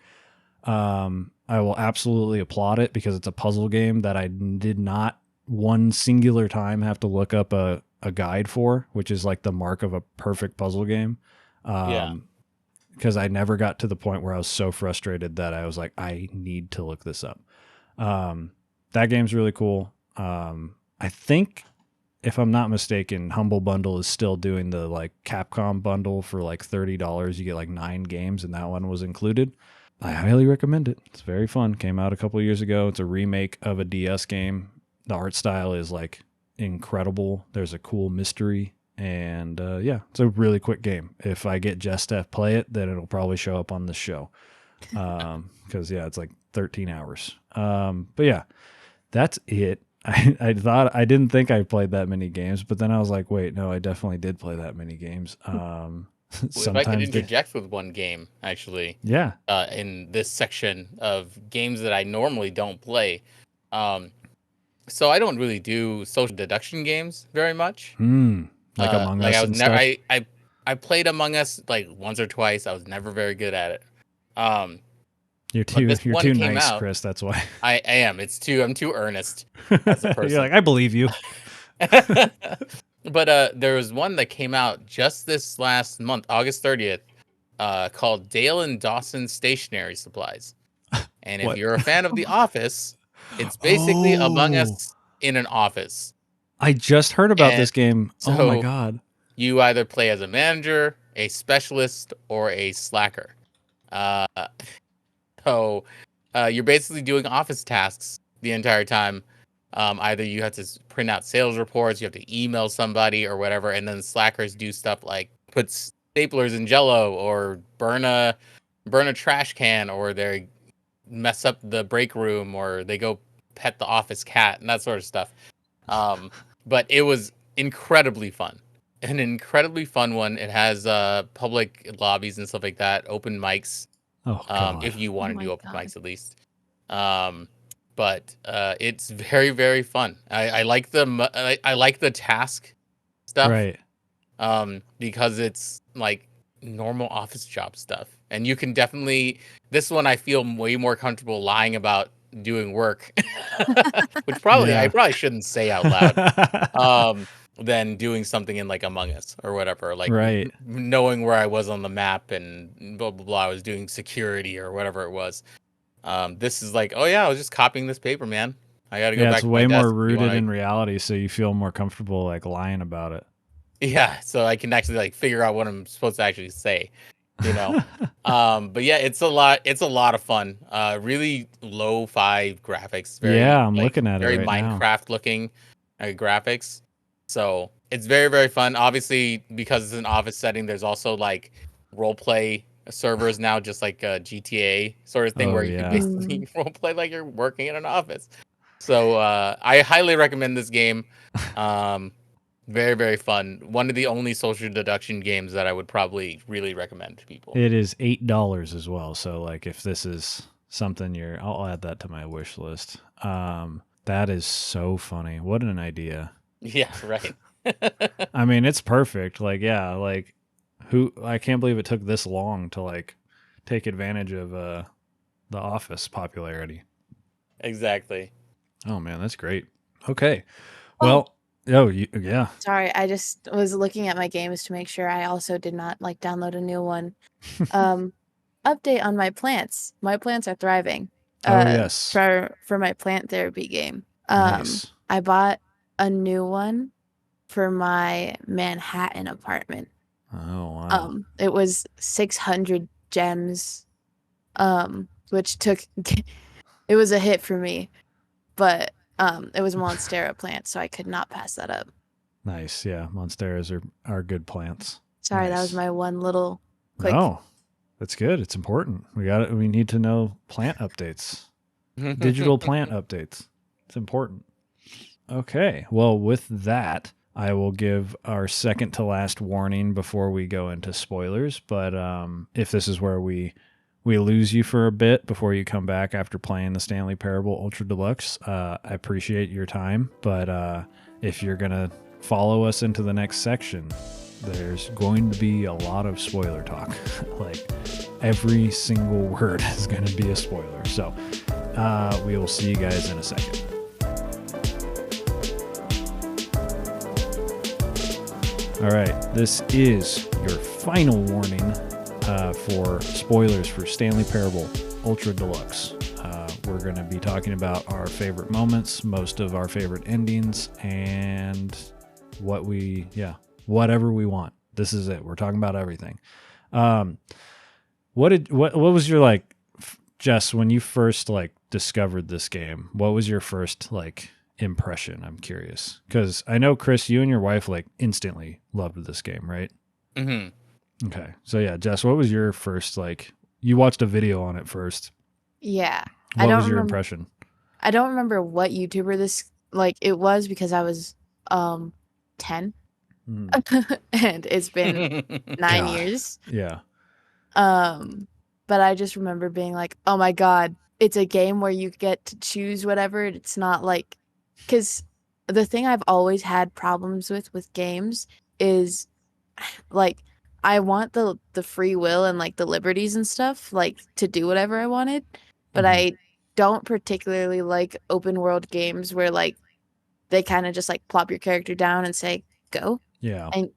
I will absolutely applaud it because it's a puzzle game that I did not one singular time have to look up a guide for, which is like the mark of a perfect puzzle game. Yeah. Because I never got to the point where I was so frustrated that I was like, I need to look this up. That game's really cool. I think, if I'm not mistaken, Humble Bundle is still doing the like Capcom bundle for like $30. You get like 9 games, and that one was included. I highly recommend it. It's very fun. Came out a couple of years ago. It's a remake of a DS game. The art style is like incredible. There's a cool mystery. And yeah, it's a really quick game. If I get Jess to play it, then it'll probably show up on the show. Because yeah, it's like 13 hours. But yeah, that's it. I didn't think I played that many games, but then I was like, wait, no, I definitely did play that many games. If I could interject with one game, actually, yeah, in this section of games that I normally don't play, So I don't really do social deduction games very much. Like Among like Us I was and never stuff. I played Among Us like once or twice. I was never very good at it. Um, You're but this too one came nice, out. Chris. That's why. I am. I'm too earnest as a You're person. like, I believe you. But there was one that came out just this last month, August 30th, called Dale and Dawson Stationery Supplies. And if What? you're a fan of The Office, it's basically Among Oh, Us in an office. I just heard about And this game. Oh my so god. you either play as a manager, a specialist, or a slacker. Uh, so you're basically doing office tasks the entire time. Either you have to print out sales reports, you have to email somebody or whatever, and then slackers do stuff like put staplers in Jello or burn a trash can, or they mess up the break room, or they go pet the office cat and that sort of stuff. But it was incredibly fun. An incredibly fun one. It has public lobbies and stuff like that, open mics. Oh god. If you want to my do open God. mics at least. But it's very, very fun. I like I like the task stuff. Right. Because it's like normal office job stuff, and you can definitely. This one I feel way more comfortable lying about doing work, which I probably shouldn't say out loud. Than doing something in like Among Us or whatever, like Right. knowing where I was on the map and blah blah blah. I was doing security or whatever it was. This is like, oh yeah, I was just copying this paper, man. I got to go Yeah, back it's to my way desk. more rooted in reality, so you feel more comfortable like lying about it. Yeah, so I can actually like figure out what I'm supposed to actually say, you know. But yeah, it's a lot of fun. Really lo-fi graphics, very Yeah, I'm like looking at it very right now. Minecraft looking graphics. So it's very, very fun. Obviously, because it's an office setting, there's also like role play servers now, just like a GTA sort of thing, Oh where you can yeah. basically role play like you're working in an office. So I highly recommend this game. Very, very fun. One of the only social deduction games that I would probably really recommend to people. It is $8 as well. So like if this is something I'll add that to my wish list. That is so funny. What an idea. Yeah, right. I mean, it's perfect. Like, yeah, like I can't believe it took this long to like take advantage of the Office popularity. Exactly. Oh man, that's great. Okay. Oh. Well, yeah. Sorry, I just was looking at my games to make sure I also did not like download a new one. Update on my plants. My plants are thriving. Oh yes. For my plant therapy game. Nice. I bought a new one for my Manhattan apartment. Oh wow. It was 600 gems. Which took it was a hit for me. But it was a Monstera plant, so I could not pass that up. Nice. Yeah, Monsteras are good plants. Sorry, Nice. that was my one little quick. No, that's good. It's important. We need to know plant updates. Digital plant updates. It's important. Okay. Well, with that, I will give our second to last warning before we go into spoilers. But if this is where we lose you for a bit before you come back after playing the Stanley Parable Ultra Deluxe, I appreciate your time. But if you're going to follow us into the next section, there's going to be a lot of spoiler talk. Like every single word is going to be a spoiler. So we will see you guys in a second. All right, this is your final warning for spoilers for Stanley Parable Ultra Deluxe. We're going to be talking about our favorite moments, most of our favorite endings, and whatever we want. This is it. We're talking about everything. What was your like, Jess, when you first like discovered this game? What was your first like impression? I'm curious because I know, Chris, you and your wife like instantly loved this game, right? Mm-hmm. Okay, so yeah, Jess, what was your first like? You watched a video on it first. Yeah. What was your impression? I don't remember what YouTuber this like it was because I was 10. And it's been 9 years. Yeah. But I just remember being like, "Oh my god, it's a game where you get to choose whatever. It's not like because the thing I've always had problems with games is like I want the free will and like the liberties and stuff like to do whatever I wanted, but Mhm. I don't particularly like open world games where like they kind of just like plop your character down and say go. Yeah. And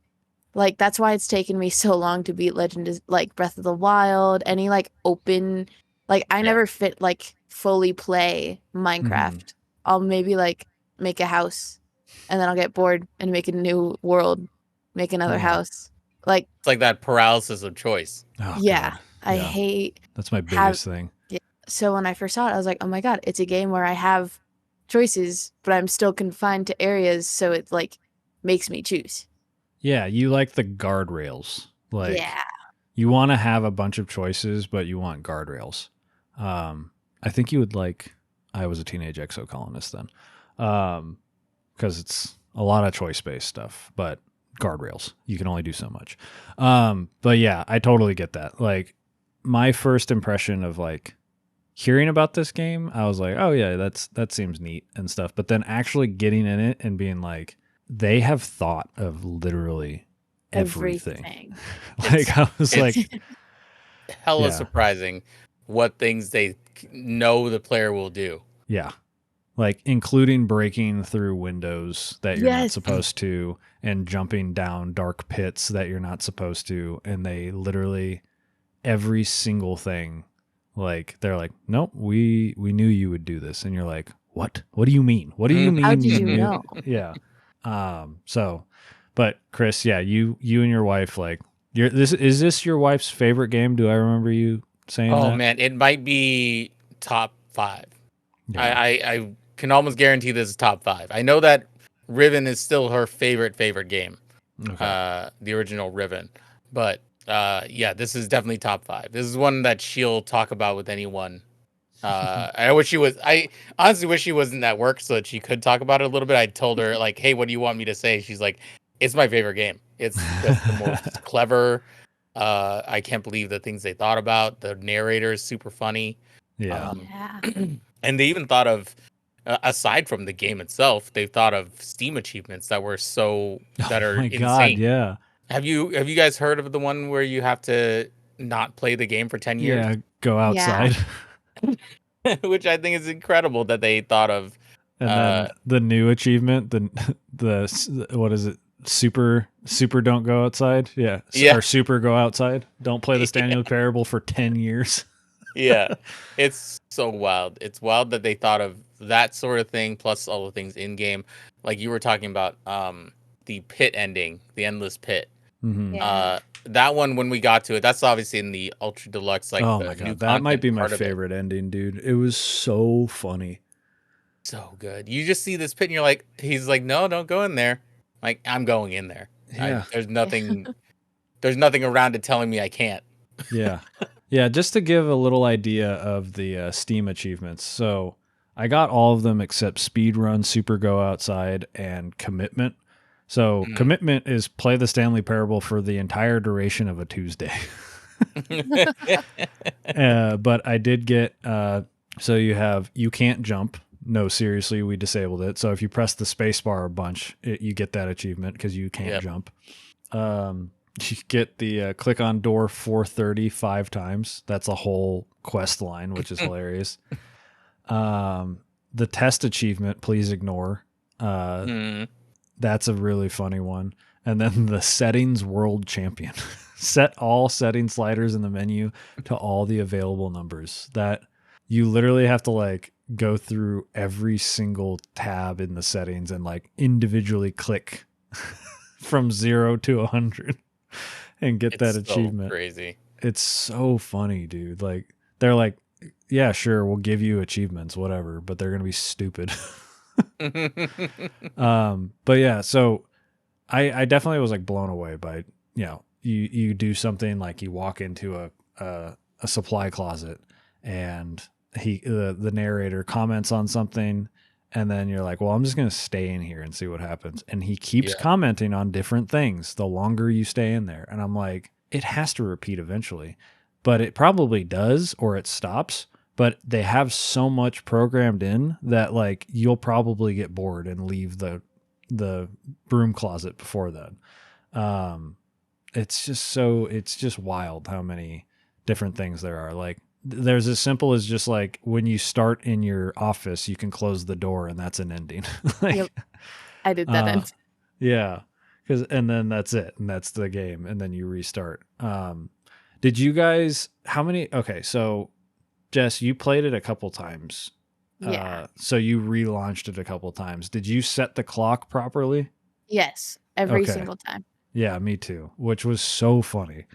like that's why it's taken me so long to beat Legend is like Breath of the Wild, any like open like I Yeah. never fit like fully play Minecraft. I'll maybe like make a house and then I'll get bored and make a new world, make another Yeah. house. Like It's like that paralysis of choice. Oh yeah, God. I Yeah. hate That's my have biggest thing. so when I first saw it I was like, "Oh my God, it's a game where I have choices, but I'm still confined to areas, so it like makes me choose." Yeah, you like the guardrails. Like Yeah. you want to have a bunch of choices, but you want guardrails. I think you would like I Was a Teenage Exocolonist then. Because it's a lot of choice-based stuff, but guardrails. You can only do so much. But yeah, I totally get that. Like my first impression of like hearing about this game, I was like, oh yeah, that seems neat and stuff. But then actually getting in it and being like, they have thought of literally everything. Like I was like, Hella Yeah. surprising what things they know the player will do. yeah, like including breaking through windows that you're not Yes. supposed to and jumping down dark pits that you're not supposed to. And they literally every single thing, like they're like, nope, we knew you would do this. And you're like, what? What do you mean? What do you mean? How did you knew? know? Yeah. So, but Chris, yeah, you and your wife, like, is this your wife's favorite game? Do I remember you saying Oh that? man, it might be top 5. Yeah. I can almost guarantee this is top 5. I know that Riven is still her favorite game. Okay. The original Riven, but yeah, this is definitely top 5. This is one that she'll talk about with anyone. I honestly wish she wasn't at work so that she could talk about it a little bit. I told her like, hey, what do you want me to say? She's like, it's my favorite game. It's just the most clever. I can't believe the things they thought about. The narrator is super funny. Yeah. Yeah. And they even thought of, aside from the game itself, they've thought of Steam achievements that were that are Oh my insane. God. Yeah. Have you guys heard of the one where you have to not play the game for 10 years? Yeah. Go outside. Which I think is incredible that they thought of. And then the new achievement, the what is it? Super don't go outside. Yeah. Yeah. Or super go outside. Don't play the Stanley Parable for 10 years. Yeah. It's so wild. It's wild that they thought of that sort of thing plus all the things in game. Like you were talking about the pit ending, the endless pit. Mm-hmm. Yeah. That one when we got to it, that's obviously in the Ultra Deluxe. Like oh the my new God. That might content be my part of it. favorite ending, dude. It was so funny. So good. You just see this pit and you're like, he's like, no, don't go in there. Like, I'm going in there. Yeah. There's nothing around it telling me I can't. Yeah. Yeah. Just to give a little idea of the Steam achievements. So I got all of them except Speedrun, Super Go Outside, and Commitment. So Commitment is play the Stanley Parable for the entire duration of a Tuesday. But I did get, so you can't jump. No, seriously, we disabled it. So if you press the space bar a bunch, you get that achievement because you can't jump. You get the click on door 430 5 times. That's a whole quest line, which is hilarious. The test achievement, please ignore. That's a really funny one. And then the settings world champion. Set all setting sliders in the menu to all the available numbers. That you literally have to like go through every single tab in the settings and like individually click from 0 to 100 and get that achievement. Crazy. It's so funny, dude. Like they're like, yeah, sure, we'll give you achievements, whatever, but they're gonna be stupid. But yeah, so I definitely was like blown away by, you do something like you walk into a supply closet and the narrator comments on something and then you're like, well, I'm just going to stay in here and see what happens. And he keeps commenting on different things the longer you stay in there. And I'm like, it has to repeat eventually, but it probably does or it stops. but they have so much programmed in that like you'll probably get bored and leave the broom closet before then. It's just wild how many different things there are. Like there's as simple as just like when you start in your office, you can close the door and that's an ending. Like, Yep. I did that end. yeah. And then that's it. And that's the game. And then you restart. Did you guys, okay. So Jess, you played it a couple times. Yeah. So you relaunched it a couple times. Did you set the clock properly? Yes. Every Okay. single time. Yeah, me too, which was so funny.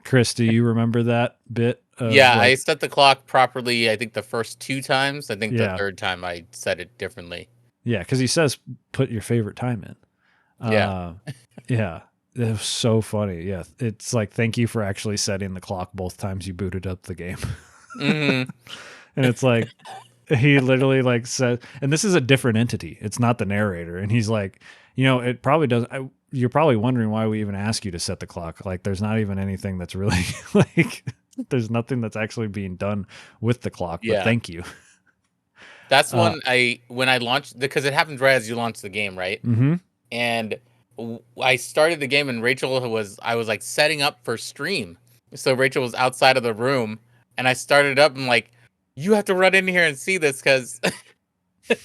Chris, do you remember that bit? Yeah, I set the clock properly, I think the first 2 times. I think the Yeah. third time I set it differently. Yeah, because he says put your favorite time in. Yeah. Yeah. It was so funny. Yeah. It's like, thank you for actually setting the clock both times you booted up the game. Mm-hmm. And it's like, he literally like said, and this is a different entity. It's not the narrator. And he's like, it probably doesn't. You're probably wondering why we even ask you to set the clock. Like, there's not even anything that's really like, there's nothing that's actually being done with the clock. But thank you. That's when I launched, because it happens right as you launch the game, right? Mm-hmm. And I started the game, and I was like setting up for stream. So Rachel was outside of the room, and I started up and like, you have to run in here and see this because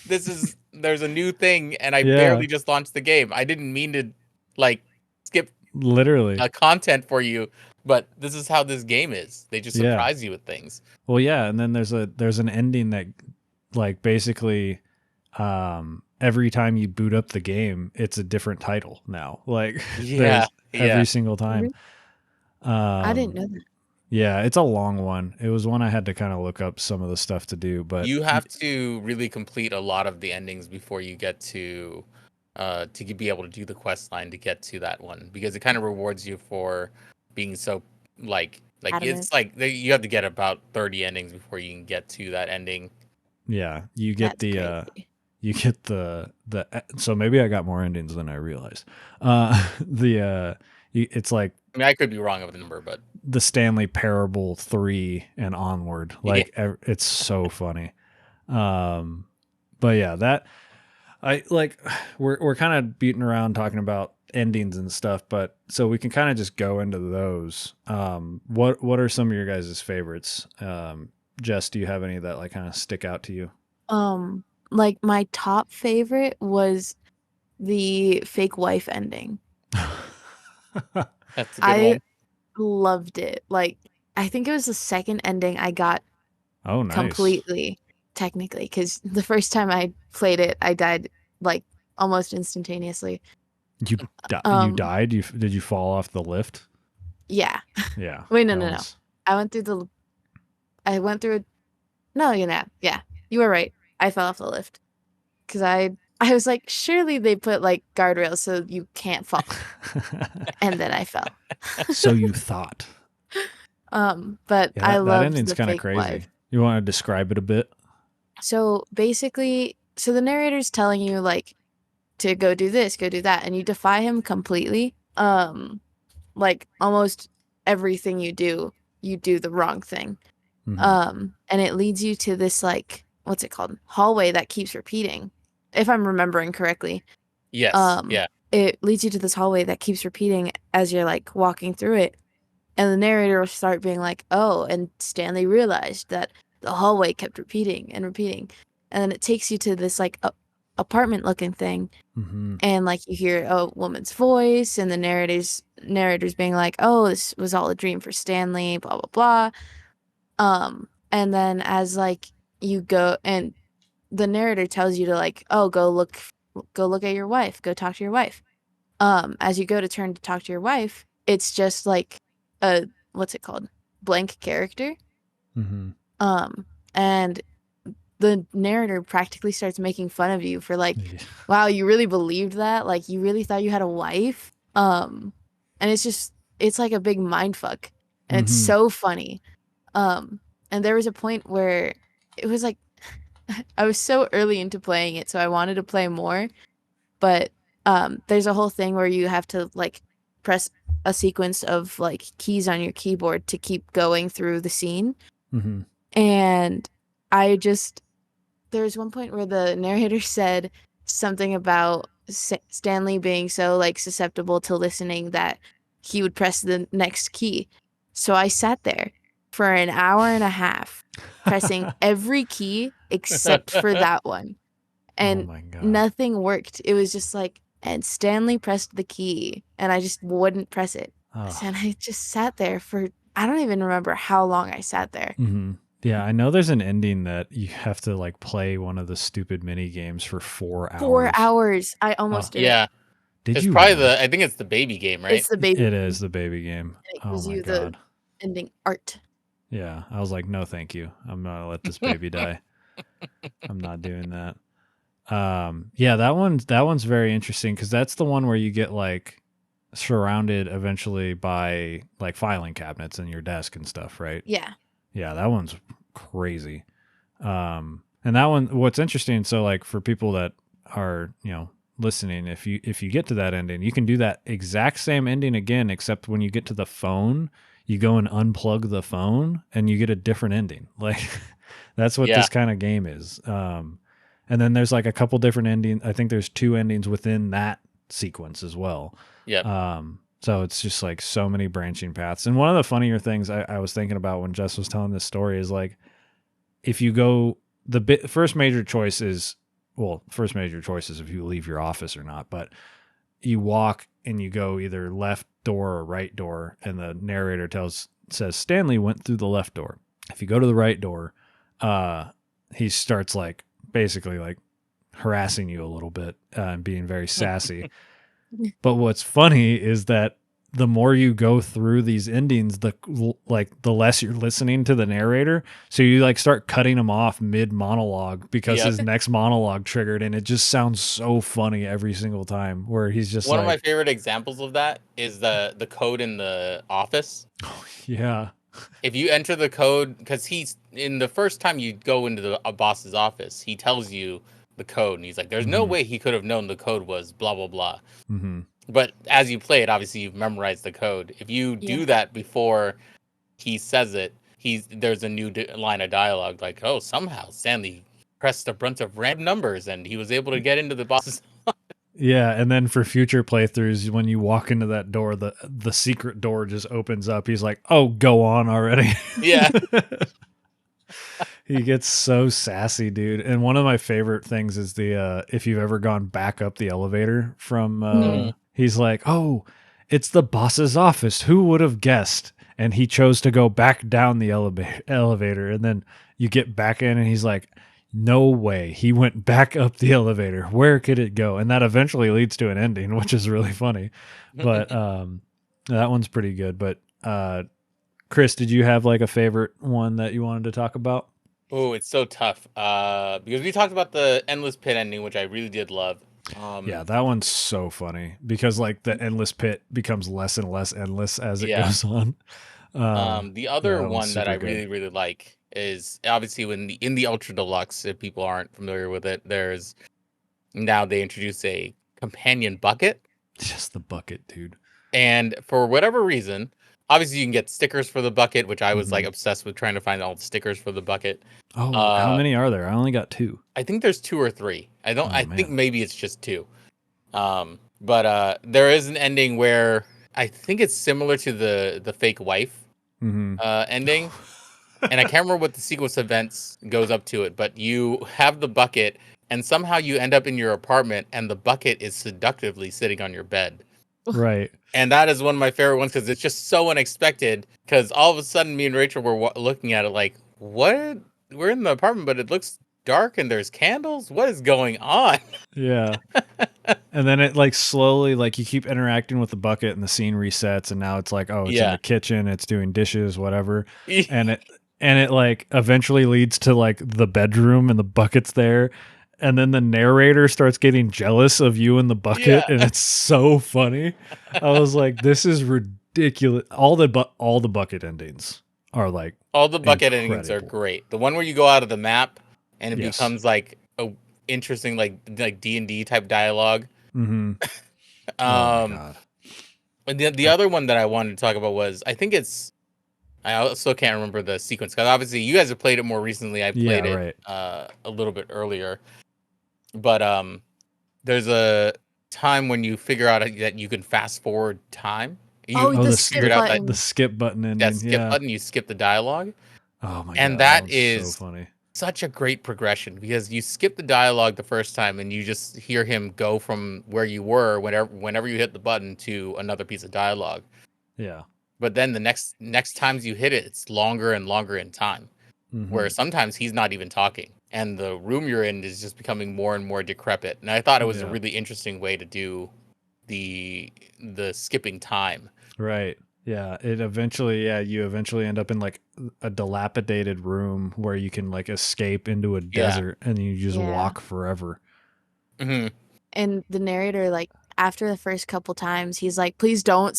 there's a new thing, and I barely just launched the game. I didn't mean to like skip literally content for you, but this is how this game is. They just surprise you with things. Well, yeah, and then there's an ending that like basically every time you boot up the game, it's a different title now. Like every single time. I didn't know that. Yeah, it's a long one. It was one I had to kind of look up some of the stuff to do, but you have to really complete a lot of the endings before you get to be able to do the quest line to get to that one, because it kind of rewards you for being so like it's like you have to get about 30 endings before you can get to that ending. Yeah, you get so maybe I got more endings than I realized. It's like, I mean, I could be wrong of the number, but the Stanley Parable 3 and onward, like it's so funny. But yeah, that I like, we're kind of beating around talking about endings and stuff, but so we can kind of just go into those. What are some of your guys' favorites? Jess, do you have any that like kind of stick out to you? Like my top favorite was the fake wife ending. That's a good one. Loved it. Like, I think it was the second ending I got completely, technically, because the first time I played it, I died like almost instantaneously. You died? Did you fall off the lift? Yeah. Yeah. Wait, no. I went through no, yeah, you were right. I fell off the lift because I was like, surely they put like guardrails so you can't fall. And then I fell. So you thought. But yeah, I love that ending's kind of crazy. Wife. You want to describe it a bit? So basically, the narrator's telling you like to go do this, go do that, and you defy him completely. Like almost everything you do the wrong thing. Mm-hmm. And it leads you to this like, what's it called? Hallway that keeps repeating. If I'm remembering correctly. Yes. Yeah. It leads you to this hallway that keeps repeating as you're like walking through it. And the narrator will start being like, oh, and Stanley realized that the hallway kept repeating and repeating. And then it takes you to this like apartment looking thing. Mm-hmm. And like you hear a woman's voice and the narrator's being like, oh, this was all a dream for Stanley, blah, blah, blah. And then as like you go, and the narrator tells you to like, oh, go look at your wife, go talk to your wife. As you go to turn to talk to your wife, it's just like a, what's it called? Blank character. Mm-hmm. And the narrator practically starts making fun of you for like, wow, you really believed that? Like you really thought you had a wife? And it's like a big mind fuck. And it's so funny. And there was a point where it was like, I was so early into playing it, so I wanted to play more. But there's a whole thing where you have to like press a sequence of like keys on your keyboard to keep going through the scene. Mm-hmm. And there was one point where the narrator said something about Stanley being so like susceptible to listening that he would press the next key. So I sat there for an hour and a half pressing every key except for that one. And my God. nothing worked. It was just like, and Stanley pressed the key and I just wouldn't press it. Oh. And I just sat there for, I don't even remember how long I sat there. Mm-hmm. Yeah, I know there's an ending that you have to like play one of the stupid mini games for 4 hours. 4 hours. I almost did it. Yeah. Did It's you probably really? I think it's the baby game, right? It's the baby. It is the baby game. And it Oh gives my you God. the ending art. Yeah, I was like, no, thank you. I'm not gonna let this baby die. I'm not doing that. Yeah, that one's very interesting because that's the one where you get like surrounded eventually by like filing cabinets in your desk and stuff, right? Yeah. Yeah, that one's crazy. And that one, what's interesting, so like for people that are, listening, if you get to that ending, you can do that exact same ending again, except when you get to the phone, you go and unplug the phone and you get a different ending. Like that's what this kind of game is. And then there's like a couple different endings. I think there's 2 endings within that sequence as well. Yeah. So it's just like so many branching paths. And one of the funnier things I was thinking about when Jess was telling this story is like, if you go, first major choice is if you leave your office or not, but you walk and you go either left door or right door, and the narrator says Stanley went through the left door. If you go to the right door, he starts like basically like harassing you a little bit and being very sassy. But what's funny is that the more you go through these endings, the less you're listening to the narrator. So you like start cutting him off mid monologue because his next monologue triggered, and it just sounds so funny every single time. Where he's just one of my favorite examples of that is the code in the office. Oh, yeah. If you enter the code, because he's in the first time you go into a boss's office, he tells you the code, and he's like, "There's no way he could have known the code was blah blah blah." Mm-hmm. But as you play it, obviously you've memorized the code. If you do that before he says it, there's a new line of dialogue like, "Oh, somehow Stanley pressed a bunch of random numbers and he was able to get into the boss's." Yeah, and then for future playthroughs, when you walk into that door, the secret door just opens up. He's like, "Oh, go on already." Yeah. He gets so sassy, dude. And one of my favorite things is if you've ever gone back up the elevator from he's like, "Oh, it's the boss's office. Who would have guessed?" And he chose to go back down the elevator, and then you get back in and he's like, "No way. He went back up the elevator. Where could it go?" And that eventually leads to an ending, which is really funny. But that one's pretty good. But Chris, did you have like a favorite one that you wanted to talk about? Oh, it's so tough. Because we talked about the endless pit ending, which I really did love. Yeah, that one's so funny because like the endless pit becomes less and less endless as it goes on. The other one that I good. really, really like is obviously in the Ultra Deluxe, if people aren't familiar with it, now they introduce a companion bucket. Just the bucket, dude. And for whatever reason, obviously you can get stickers for the bucket, which I was like obsessed with trying to find all the stickers for the bucket. Oh, how many are there? I only got 2. I think there's 2 or 3. I think maybe it's just 2. But there is an ending where I think it's similar to the fake wife ending. And I can't remember what the sequence of events goes up to it, but you have the bucket and somehow you end up in your apartment and the bucket is seductively sitting on your bed. Right. And that is one of my favorite ones because it's just so unexpected. Because all of a sudden, me and Rachel were looking at it like, what? We're in the apartment, but it looks dark and there's candles. What is going on? Yeah. And then it like slowly, like you keep interacting with the bucket and the scene resets. And now it's like, oh, it's in the kitchen. It's doing dishes, whatever. And it like eventually leads to like the bedroom and the bucket's there. And then the narrator starts getting jealous of you in the bucket, and it's so funny. I was like, "This is ridiculous." All the bucket endings are like endings are great. The one where you go out of the map and it becomes like a interesting like D&D type dialogue. Mm-hmm. Oh my God. And the other one that I wanted to talk about was I think it's I also can't remember the sequence because obviously you guys have played it more recently. I played Yeah, it right. a little bit earlier, but there's a time when you figure out that you can fast forward time. Oh, You the skip figured out that button. skip button ending. skip Yeah. button, you skip the dialogue, Oh my and god, that that was so is funny. such a great progression because you skip the dialogue the first time and you just hear him go from where you were whenever you hit the button to another piece of dialogue. Yeah. But then the next times you hit it, it's longer and longer in time. Where Mm-hmm. sometimes he's not even talking and the room you're in is just becoming more and more decrepit. And I thought it was a Yeah. really interesting way to do the skipping time. Right. Yeah. You eventually end up in like a dilapidated room where you can like escape into a desert and you just Yeah. walk forever. Hmm. And the narrator, like, after the first couple times, he's like, please don't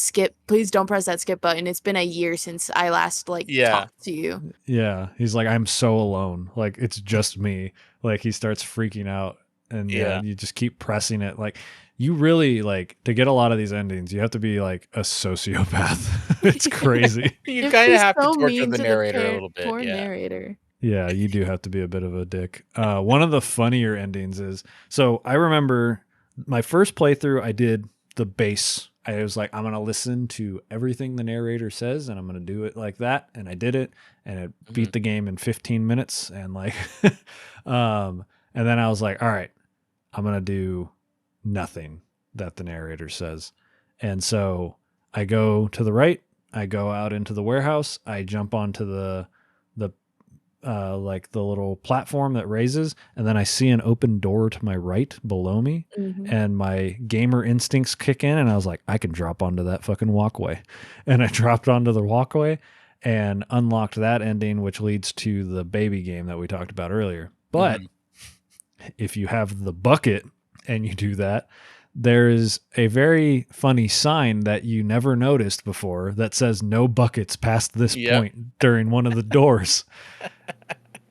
press that skip button. It's been a year since I last talked to you. Yeah. He's like, I'm so alone. Like, it's just me. Like, he starts freaking out. And Yeah. you just keep pressing it. Like, you really, like, to get a lot of these endings, you have to be like a sociopath. It's crazy. You If kind of he's have to so torture mean the to narrator a little bit. poor Yeah. narrator. Yeah, you do have to be a bit of a dick. One of the funnier endings is, so I remember my first playthrough, I did the base. I was like, I'm going to listen to everything the narrator says and I'm going to do it like that. And I did it and it beat the game in 15 minutes. And like, and then I was like, all right, I'm going to do nothing that the narrator says. And so I go to the right, I go out into the warehouse, I jump onto the like the little platform that raises, and then I see an open door to my right below me, and my gamer instincts kick in, and I was like, I can drop onto that fucking walkway, and I dropped onto the walkway and unlocked that ending, which leads to the baby game that we talked about earlier. But if you have the bucket and you do that, there is a very funny sign that you never noticed before that says no buckets past this point during one of the doors.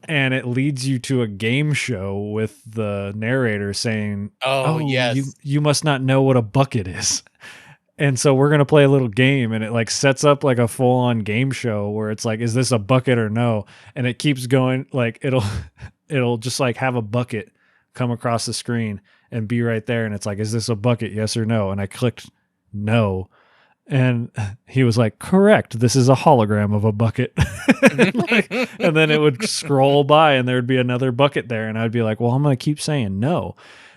And it leads you to a game show with the narrator saying, yes, you must not know what a bucket is. And so we're going to play a little game, and it like sets up like a full on game show where it's like, is this a bucket or no? And it keeps going. Like it'll just like have a bucket come across the screen and be right there. And it's like, is this a bucket? Yes or no? And I clicked no. And he was like, correct. This is a hologram of a bucket. And then it would scroll by and there would be another bucket there. And I'd be like, well, I'm going to keep saying no.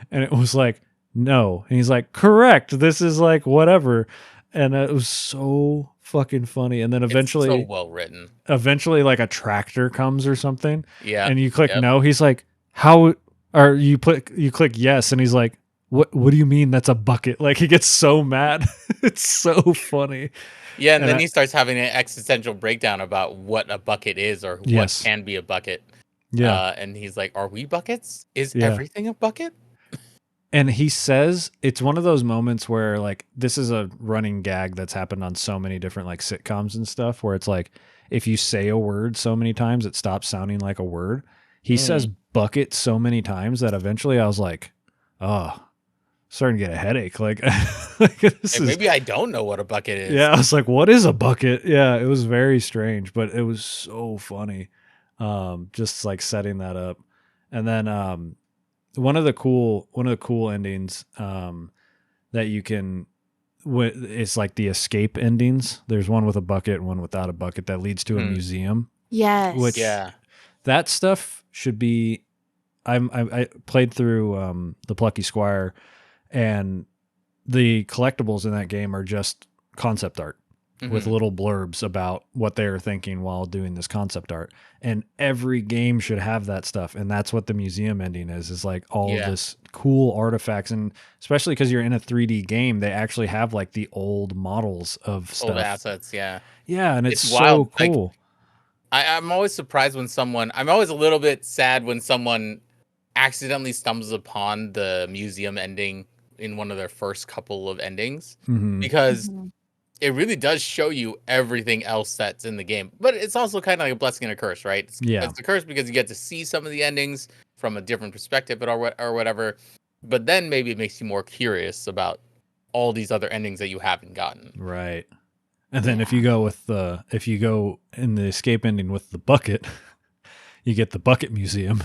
And it was like, no. And he's like, correct. This is like whatever. And it was so fucking funny. And then eventually, it's so well written. Eventually, like a tractor comes or something. Yeah. And you click no. He's like, how? Or you click yes. And he's like, what do you mean that's a bucket? Like he gets so mad. It's so funny. Yeah, and then he starts having an existential breakdown about what a bucket is or what can be a bucket. Yeah. And he's like, are we buckets? Is everything a bucket? And he says it's one of those moments where like this is a running gag that's happened on so many different like sitcoms and stuff where it's like if you say a word so many times it stops sounding like a word. He says bucket so many times that eventually I was like, oh, starting to get a headache. Like, maybe I don't know what a bucket is. Yeah, I was like, what is a bucket? Yeah, it was very strange, but it was so funny. Just like setting that up. And then one of the cool endings that you can it's like the escape endings. There's one with a bucket and one without a bucket that leads to a museum. Yes. Which that stuff should be I played through the Plucky Squire, and the collectibles in that game are just concept art with little blurbs about what they are thinking while doing this concept art. And every game should have that stuff. And that's what the museum ending is like all of this cool artifacts. And especially because you're in a 3D game, they actually have like the old models of stuff. Old assets, yeah. Yeah, and it's so wild. cool. Like, I'm always surprised when I'm always a little bit sad when someone accidentally stumbles upon the museum ending in one of their first couple of endings because it really does show you everything else that's in the game. But it's also kind of like a blessing and a curse, right? It's a curse because you get to see some of the endings from a different perspective or whatever. But then maybe it makes you more curious about all these other endings that you haven't gotten. Right. And then if you go in the escape ending with the bucket, you get the bucket museum,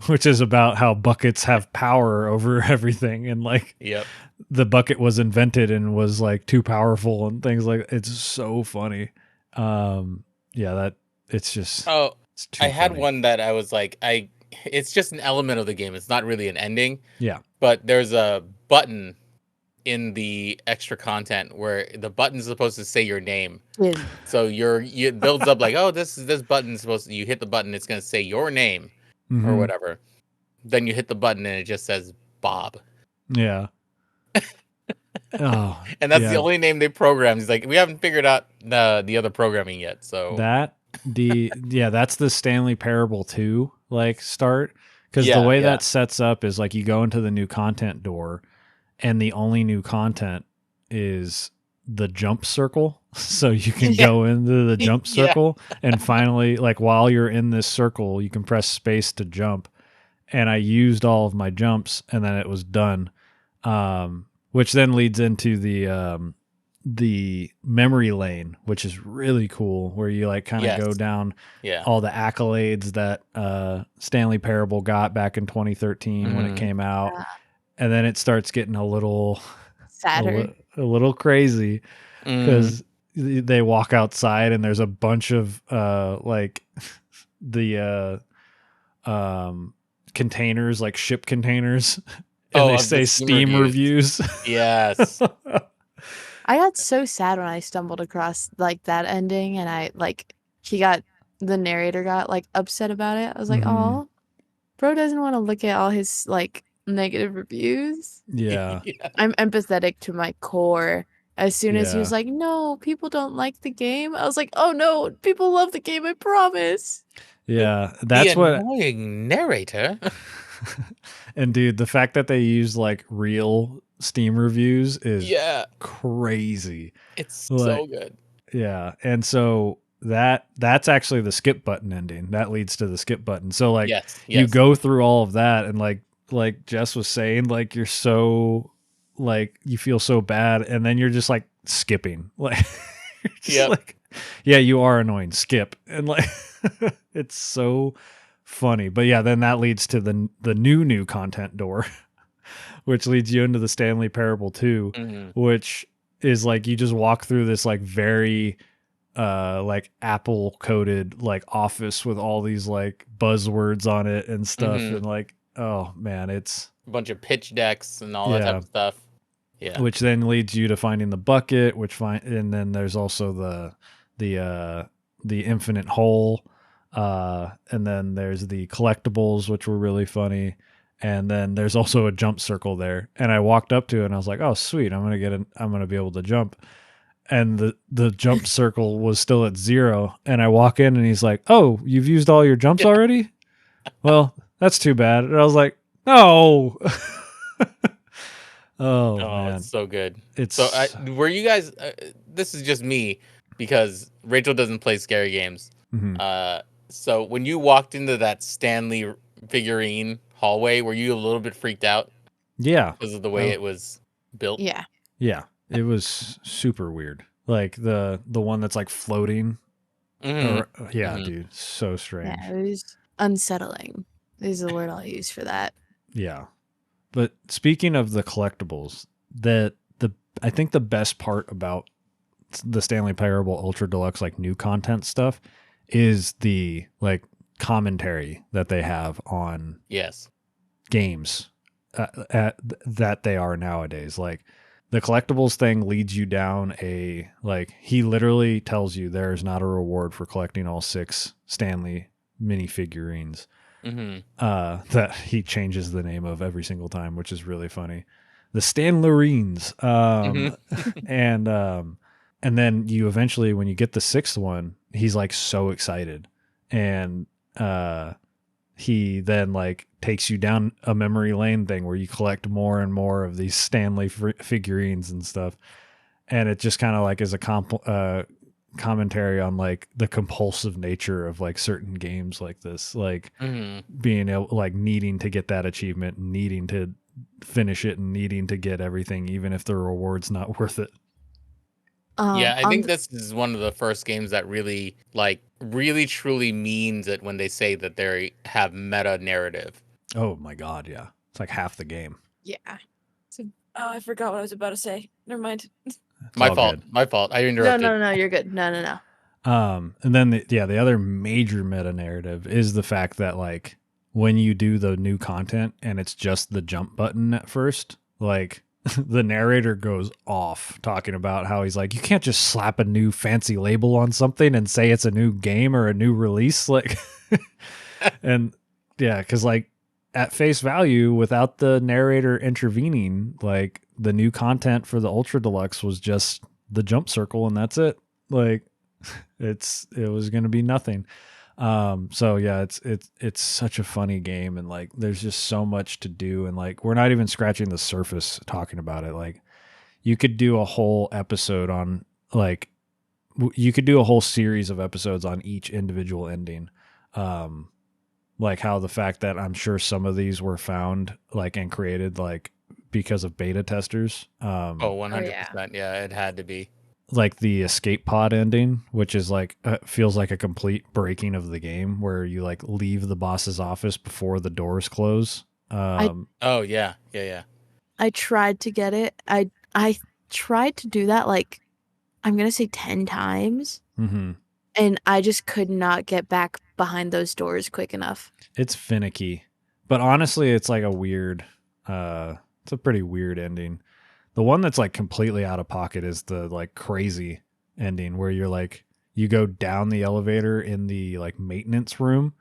which is about how buckets have power over everything, and like the bucket was invented and was like too powerful and things like it's so funny. That it's just it's too I had funny. one that I was like it's just an element of the game. It's not really an ending. Yeah. But there's a button in the extra content where the button's supposed to say your name. Yeah. So it builds up like, oh, this button's supposed to, you hit the button, it's gonna say your name or whatever. Then you hit the button and it just says Bob. Yeah. Oh, and that's the only name they programmed. He's like, we haven't figured out the other programming yet. So that's the Stanley Parable 2 like start, because the way that sets up is like you go into the new content door, and the only new content is the jump circle. So you can go into the jump circle and finally, like while you're in this circle, you can press space to jump. And I used all of my jumps, and then it was done. Which then leads into the memory lane, which is really cool, where you like kind of go down all the accolades that Stanley Parable got back in 2013 when it came out. Yeah. And then it starts getting a little sadder, a little crazy, because they walk outside and there's a bunch of like the containers, like ship containers, and they say Steam reviews. Yes. I got so sad when I stumbled across like that ending, and the narrator got like upset about it. I was like, oh, bro doesn't want to look at all his like negative reviews. Yeah. I'm empathetic to my core. As soon as he was like, no, people don't like the game, I was like, oh no, people love the game, I promise. Yeah, that's what annoying narrator. And dude, the fact that they use like real Steam reviews is crazy. It's so good. Yeah, and so that's actually the skip button ending. That leads to the skip button. So like you go through all of that, and like Jess was saying, like you're so like you feel so bad, and then you're just like skipping. Like like you are annoying. Skip. And like it's so funny. But yeah, then that leads to the new content door, which leads you into the Stanley Parable 2, which is like you just walk through this like very like Apple coded like office with all these like buzzwords on it and stuff, and like, oh man, it's a bunch of pitch decks and all that type of stuff. Yeah. Which then leads you to finding the bucket, and then there's also the infinite hole, and then there's the collectibles, which were really funny, and then there's also a jump circle there. And I walked up to it and I was like, oh sweet, I'm gonna be able to jump. And the jump circle was still at 0. And I walk in and he's like, oh, you've used all your jumps already? Well, that's too bad. And I was like, no. Oh man, it's so good. Were you guys? This is just me because Rachel doesn't play scary games. So when you walked into that Stanley figurine hallway, were you a little bit freaked out? Yeah, because of the way it was built. Yeah. It was super weird. Like the one that's like floating. Dude, so strange. Yeah, it was unsettling. Is the word I'll use for that. Yeah. But speaking of the collectibles, I think the best part about the Stanley Parable Ultra Deluxe like new content stuff is the like commentary that they have on games that they are nowadays. Like the collectibles thing leads you down he literally tells you there's not a reward for collecting all 6 Stanley minifigurines. That he changes the name of every single time, which is really funny. The Stanlerines. And then you eventually, when you get the 6th one, he's like so excited, and he then like takes you down a memory lane thing where you collect more and more of these Stanley figurines and stuff, and it just kind of like is a commentary on like the compulsive nature of like certain games like this, like being able, like needing to get that achievement, needing to finish it, and needing to get everything, even if the reward's not worth it. Yeah, I On think this is one of the first games that really, like, really truly means it when they say that they have meta narrative. Oh my god, yeah. It's like half the game. Yeah. So, oh, I forgot what I was about to say. Never mind. It's My all fault. good. My fault. I no, interrupted. no, you're good. No. And then the other major meta narrative is the fact that like when you do the new content and it's just the jump button at first, like the narrator goes off talking about how he's like, you can't just slap a new fancy label on something and say it's a new game or a new release. Like, and yeah, cause like at face value, without the narrator intervening, like the new content for the Ultra Deluxe was just the jump circle and that's it. Like, it was going to be nothing. So yeah, it's such a funny game, and like there's just so much to do, and like we're not even scratching the surface talking about it. Like you could do a whole episode on like you could do a whole series of episodes on each individual ending. Like how the fact that I'm sure some of these were found like and created like because of beta testers. Oh, 100%. Yeah, it had to be. Like the escape pod ending, which is like feels like a complete breaking of the game, where you like leave the boss's office before the doors close. Oh yeah. I tried to get it. I tried to do that like I'm gonna say 10 times, mm-hmm. and I just could not get back behind those doors quick enough. It's finicky, but honestly, it's like a weird. It's a pretty weird ending. The one that's like completely out of pocket is the like crazy ending where you're like you go down the elevator in the like maintenance room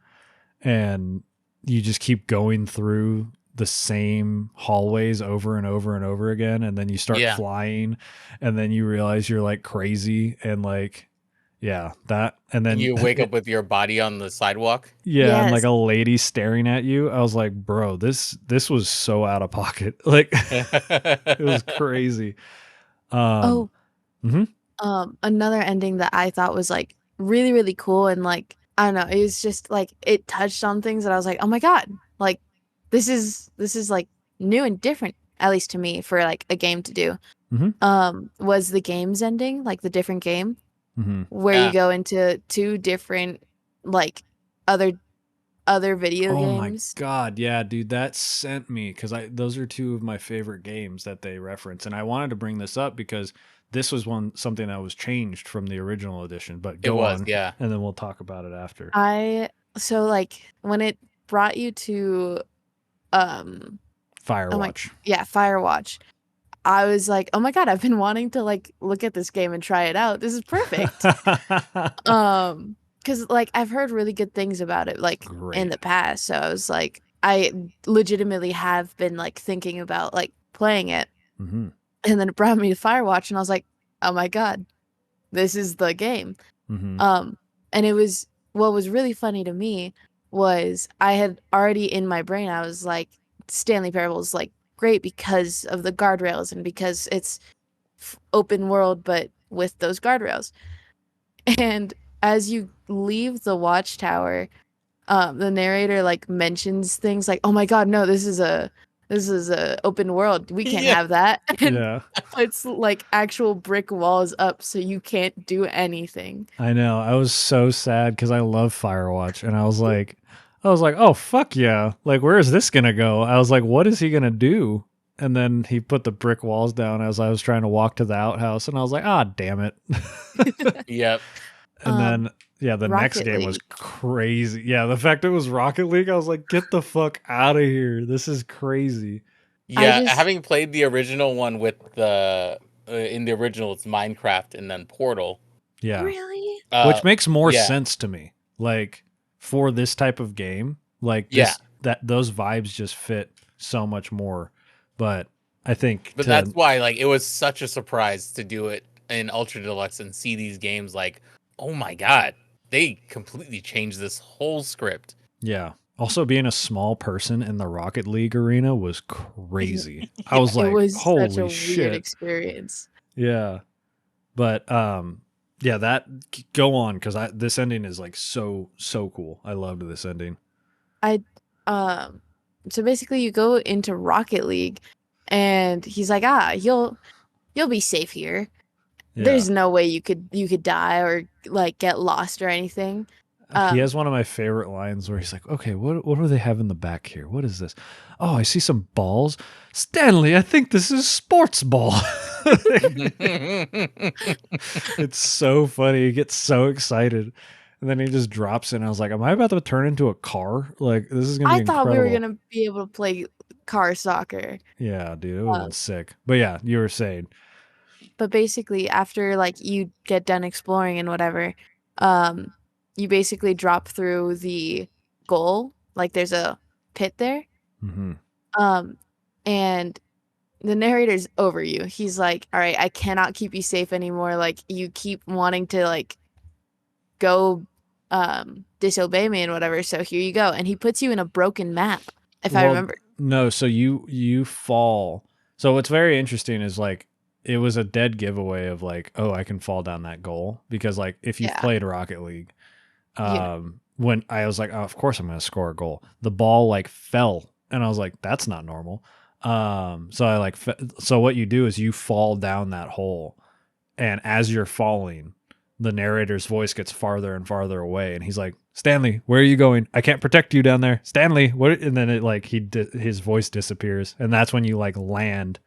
and you just keep going through the same hallways over and over and over again, and then you start flying, and then you realize you're like crazy and like that, and then you wake up with your body on the sidewalk. Yeah, and like a lady staring at you. I was like, bro, this was so out of pocket. Like it was crazy. Another ending that I thought was like really, really cool, and like I don't know, it was just like it touched on things that I was like, oh my god, like this is like new and different, at least to me, for like a game to do. Was the game's ending, like the different game. Where you go into two different like other video games. Oh my god, yeah, dude, that sent me because those are two of my favorite games that they reference, and I wanted to bring this up because this was something that was changed from the original edition. But go on, and then we'll talk about it after. So like when it brought you to Firewatch. Firewatch. I was like, oh my god, I've been wanting to like look at this game and try it out. This is perfect. Because like I've heard really good things about it like in the past. So I was like, I legitimately have been like thinking about like playing it. And then it brought me to Firewatch, and I was like, oh my god, this is the game. And it was what was really funny to me was I had already in my brain, I was like, Stanley Parable is like great because of the guardrails and because it's open world but with those guardrails. And as you leave the watchtower, the narrator like mentions things like, oh my god, no, this is a open world, we can't have that, and puts like actual brick walls up so you can't do anything. I know, I was so sad because I love Firewatch, and I was like, oh fuck yeah, like where is this gonna go? I was like, what is he gonna do? And then he put the brick walls down as I was trying to walk to the outhouse, and I was like, ah, damn it. Yep. And then the next game was crazy. Yeah, the fact it was Rocket League, I was like, get the fuck out of here, this is crazy. Yeah, having played the original one with the in the original it's Minecraft and then Portal. Yeah, really, which makes more sense to me, like for this type of game, like that those vibes just fit so much more. But I think that's why like it was such a surprise to do it in Ultra Deluxe and see these games like, oh my god, they completely changed this whole script. Yeah. Also, being a small person in the Rocket League arena was crazy. I was like, it was holy such a shit. weird experience. Yeah. But that go on, because this ending is like so cool. I loved this ending. So basically you go into Rocket League and he's like, you'll be safe here. there's no way you could die or like get lost or anything. He has one of my favorite lines where he's like, "Okay, what do they have in the back here? What is this? Oh, I see some balls. Stanley, I think this is sports ball." It's so funny. He gets so excited. And then he just drops in. I was like, "Am I about to turn into a car? Like, this is gonna be I thought incredible." we were gonna be able to play car soccer. Yeah, dude, it would have been sick. But yeah, you were saying. But basically, after like you get done exploring and whatever, you basically drop through the goal. Like there's a pit there. Mm-hmm. And the narrator's over you. He's like, "All right, I cannot keep you safe anymore. Like you keep wanting to like go disobey me and whatever. So here you go." And he puts you in a broken map, if I remember. No, so you fall. So what's very interesting is like it was a dead giveaway of like, oh, I can fall down that goal because like if you've played Rocket League, when I was like, oh, of course I'm going to score a goal. The ball like fell, and I was like, that's not normal. So I like so what you do is you fall down that hole, and as you're falling, the narrator's voice gets farther and farther away, and he's like, "Stanley, where are you going? I can't protect you down there, Stanley." What? And then it like his voice disappears, and that's when you like land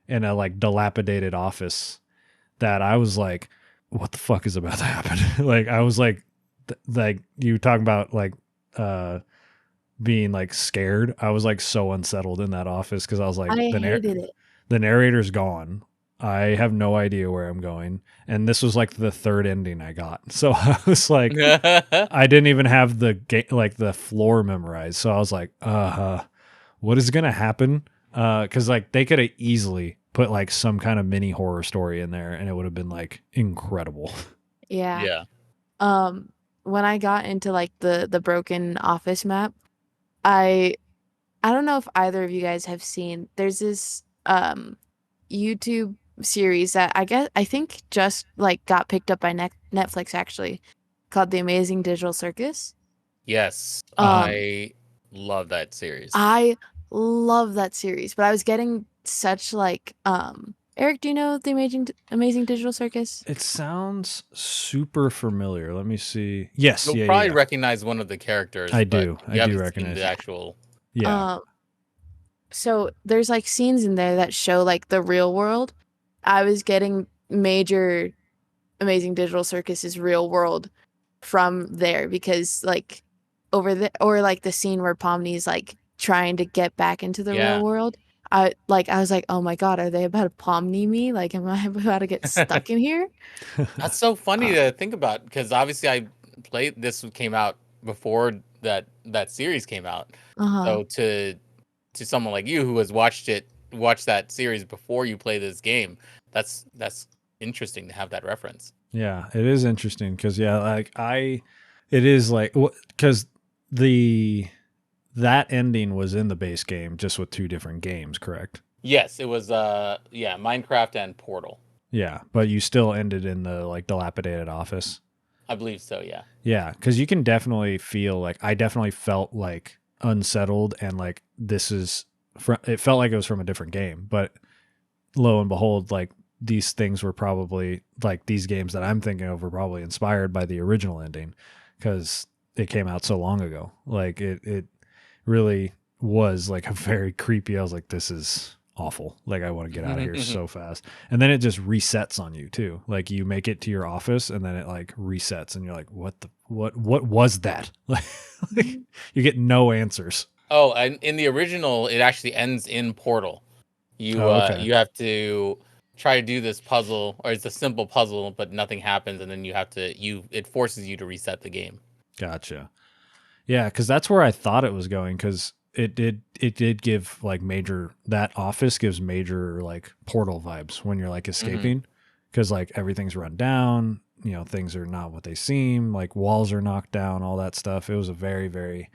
in a like dilapidated office. That I was like, "What the fuck is about to happen?" Like I was like you talking about like being like scared. I was like so unsettled in that office because I was like, I hated it. The narrator's gone. I have no idea where I'm going. And this was like the third ending I got. So I was like, I didn't even have the floor memorized. So I was like, what is going to happen? Cause like they could have easily put like some kind of mini horror story in there and it would have been like incredible. Yeah. When I got into like the broken office map, I don't know if either of you guys have seen, there's this YouTube series that I think just like got picked up by Netflix actually, called The Amazing Digital Circus. Yes, I love that series. I love that series, but I was getting such like Eric, do you know The Amazing Digital Circus? It sounds super familiar. Let me see. Yes, You'll probably recognize one of the characters. I do. I do recognize the actual. Yeah. So there's like scenes in there that show like the real world. I was getting major Amazing Digital Circus's real world from there because like over the or like the scene where Pomni's like trying to get back into the real world. I was like, oh my god, are they about to Pomni me? Like, am I about to get stuck in here? That's so funny to think about because obviously I played this came out before that series came out. So to someone like you who has watched that series before you play this game, that's interesting to have that reference. Yeah, it is interesting because it is like because that ending was in the base game just with two different games, correct? Yes, it was Minecraft and Portal. Yeah, but you still ended in the like dilapidated office. I believe so, yeah. Yeah, because you can definitely feel like I definitely felt like unsettled and like it felt like it was from a different game, but lo and behold, like these things were probably like these games that I'm thinking of were probably inspired by the original ending because it came out so long ago. Like it really was like a very creepy. I was like, this is awful. Like I want to get out of here so fast. And then it just resets on you too. Like you make it to your office and then it like resets and you're like, what was that? Like you get no answers. Oh, and in the original, it actually ends in Portal. You you have to try to do this puzzle, or it's a simple puzzle, but nothing happens, and then it forces you to reset the game. Gotcha. Yeah, because that's where I thought it was going, because it did give like that office gives major like Portal vibes when you're like escaping, because like everything's run down, things are not what they seem, like walls are knocked down, all that stuff. It was a very, very,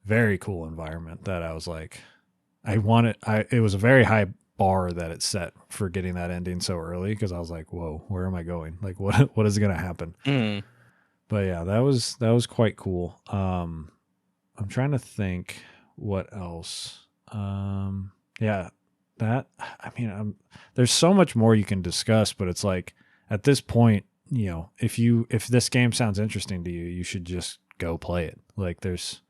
very cool environment that I was like, it was a very high bar that it set for getting that ending so early, because I was like, whoa, where am I going? Like what is going to happen? But yeah, that was quite cool. I'm trying to think what else. There's so much more you can discuss, but it's like at this point, if this game sounds interesting to you, you should just go play it. Like there's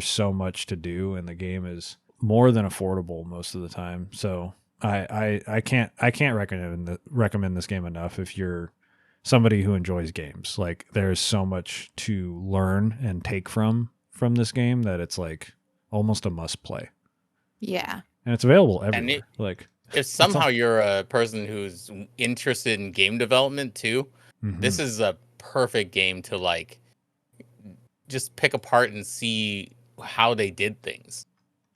so much to do, and the game is more than affordable most of the time. So I can't recommend this game enough if you're somebody who enjoys games. Like there's so much to learn and take from this game that it's like almost a must play. Yeah. And it's available everywhere. If somehow you're a person who's interested in game development too, this is a perfect game to like just pick apart and see how they did things.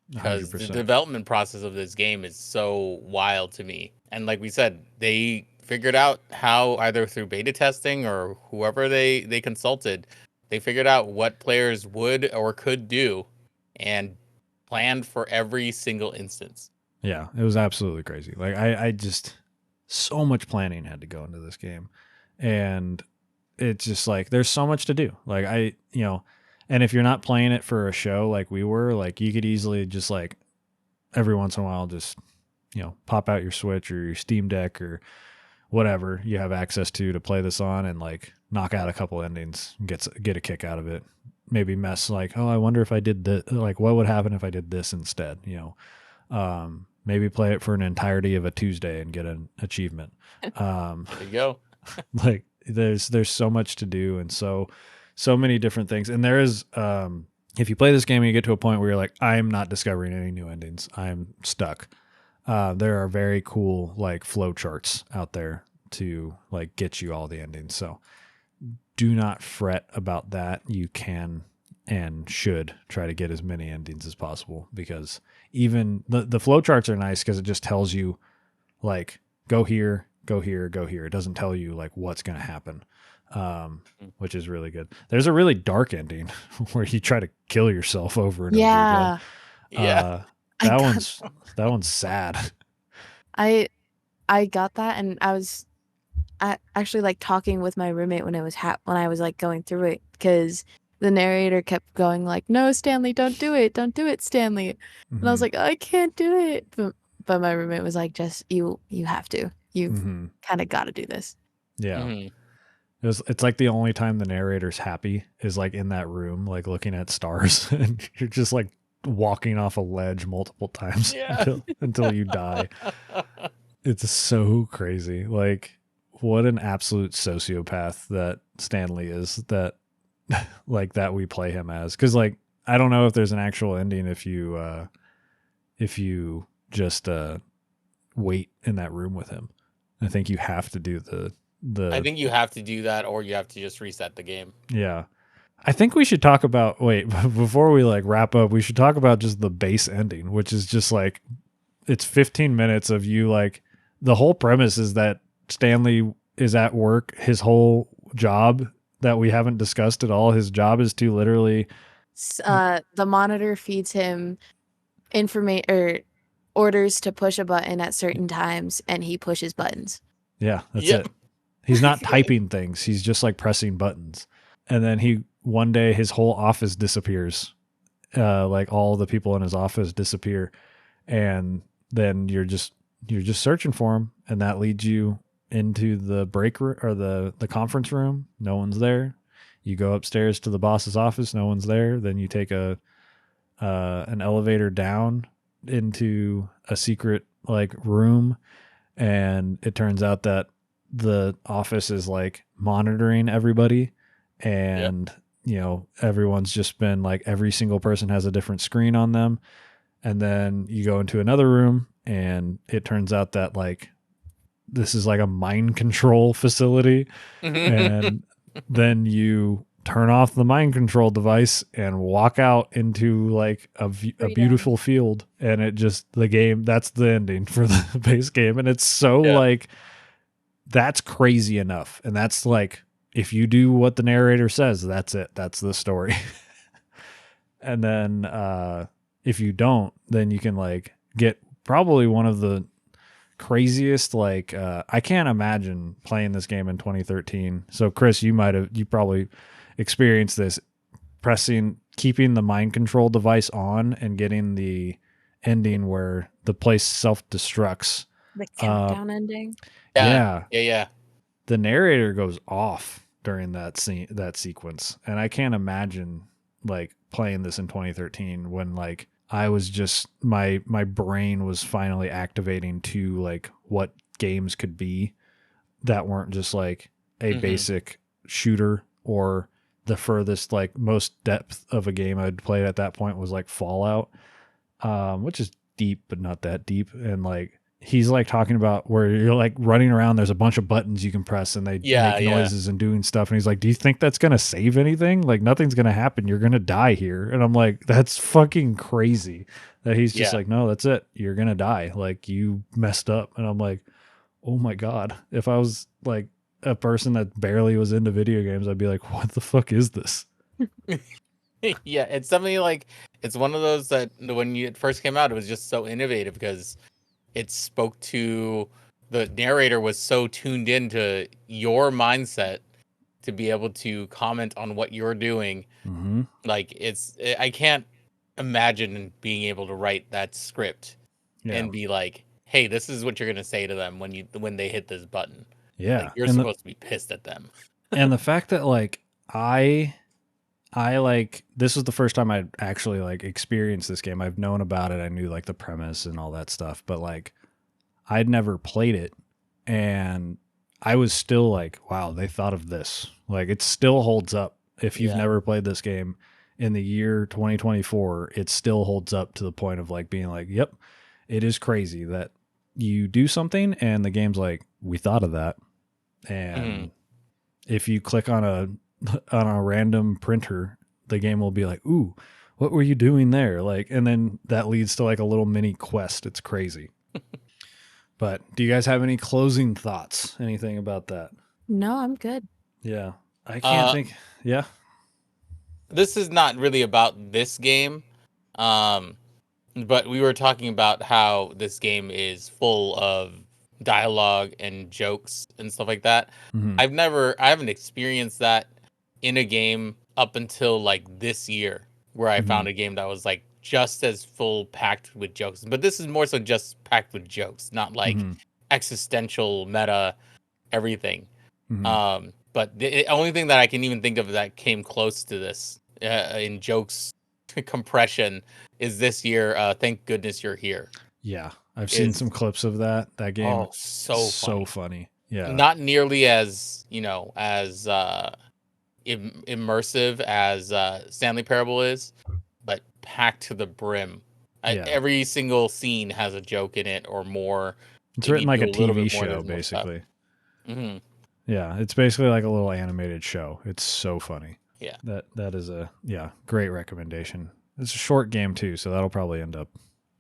Because the development process of this game is so wild to me. And like we said, they figured out how, either through beta testing or whoever they consulted, they figured out what players would or could do and planned for every single instance. Yeah, it was absolutely crazy. Like I just, so much planning had to go into this game, and it's just like there's so much to do. Like and if you're not playing it for a show like we were, like you could easily just like every once in a while just pop out your Switch or your Steam Deck or whatever you have access to play this on and like knock out a couple endings, get a kick out of it. Maybe mess like, oh, I wonder if I did this, like what would happen if I did this instead, maybe play it for an entirety of a Tuesday and get an achievement. There you go. Like there's so much to do and so many different things. And there is, if you play this game and you get to a point where you're like, I'm not discovering any new endings, I'm stuck. There are very cool like flow charts out there to like get you all the endings. So do not fret about that. You can and should try to get as many endings as possible, because even the flow charts are nice because it just tells you like, go here, go here, go here. It doesn't tell you like what's going to happen, which is really good. There's a really dark ending where you try to kill yourself over and over again. Yeah. That one's sad. I got that, and I was actually like talking with my roommate when when I was like going through it, because the narrator kept going like, "No, Stanley, don't do it, Stanley." And I was like, "I can't do it," but my roommate was like, "Jess, you have to. You've kind of got to do this." Yeah. It's like the only time the narrator's happy is like in that room, like looking at stars, and you're just like walking off a ledge multiple times until you die. It's so crazy. Like, what an absolute sociopath that Stanley is, that like that we play him as. Because like I don't know if there's an actual ending if you just wait in that room with him. I think you have to do the I think you have to do that, or you have to just reset the game. Yeah. I think we should talk about, before we like wrap up, we should talk about just the base ending, which is just like, it's 15 minutes of you, like the whole premise is that Stanley is at work. His whole job that we haven't discussed at all, his job is to literally the monitor feeds him orders to push a button at certain times, and he pushes buttons. Yeah, that's it. He's not typing things. He's just like pressing buttons. And then one day his whole office disappears. Like all the people in his office disappear. And then you're just searching for him. And that leads you into the break room or the conference room. No one's there. You go upstairs to the boss's office. No one's there. Then you take an elevator down into a secret like room. And it turns out that the office is like monitoring everybody, and everyone's just been like, every single person has a different screen on them. And then you go into another room, and it turns out that like this is like a mind control facility. And then you turn off the mind control device and walk out into like a beautiful field, and that's the ending for the base game. And it's so like, that's crazy enough. And that's like, if you do what the narrator says, that's it. That's the story. And then if you don't, then you can like get probably one of the craziest, like I can't imagine playing this game in 2013. So Chris, you probably experienced this, keeping the mind control device on and getting the ending where the place self-destructs. The countdown ending. Yeah. the narrator goes off during that scene, that sequence. And I can't imagine like playing this in 2013 when like I was just my brain was finally activating to like what games could be that weren't just like a basic shooter, or the furthest like most depth of a game I'd played at that point was like Fallout, which is deep but not that deep. And like he's like talking about where you're like running around, there's a bunch of buttons you can press and they make noises and doing stuff, and he's like, do you think that's gonna save anything? Like nothing's gonna happen, you're gonna die here. And I'm like, that's fucking crazy that he's just like, no, that's it, you're gonna die, like you messed up. And I'm like, oh my god, if I was like a person that barely was into video games, I'd be like, what the fuck is this? Yeah, it's something like, it's one of those that when it first came out, it was just so innovative because it spoke to, the narrator was so tuned into your mindset to be able to comment on what you're doing. Like I can't imagine being able to write that script and be like, hey, this is what you're gonna say to them when they hit this button. Like, you're supposed to be pissed at them. And the fact that like I like, this was the first time I'd actually like experienced this game. I've known about it, I knew like the premise and all that stuff, but like I'd never played it, and I was still like, wow, they thought of this. Like it still holds up. If you've never played this game in the year 2024, it still holds up to the point of like being like, yep, it is crazy that you do something and the game's like, we thought of that. And if you click on a random printer, the game will be like, ooh, what were you doing there? Like, and then that leads to like a little mini quest. It's crazy. But do you guys have any closing thoughts? Anything about that? No, I'm good. Yeah. I can't think. Yeah. This is not really about this game. But we were talking about how this game is full of dialogue and jokes and stuff like that. I haven't experienced that in a game up until like this year, where I found a game that was like just as full packed with jokes. But this is more so just packed with jokes, not like existential meta everything. But the only thing that I can even think of that came close to this in jokes compression is this year. Thank goodness you're here. Yeah, I've seen some clips of that game. Oh, so funny. Yeah, not nearly as as immersive as Stanley Parable is, but packed to the brim. Every single scene has a joke in it or more. It's written like a TV show, basically. Yeah, it's basically like a little animated show. It's so funny. Yeah, that is a great recommendation. It's a short game too, so that'll probably end up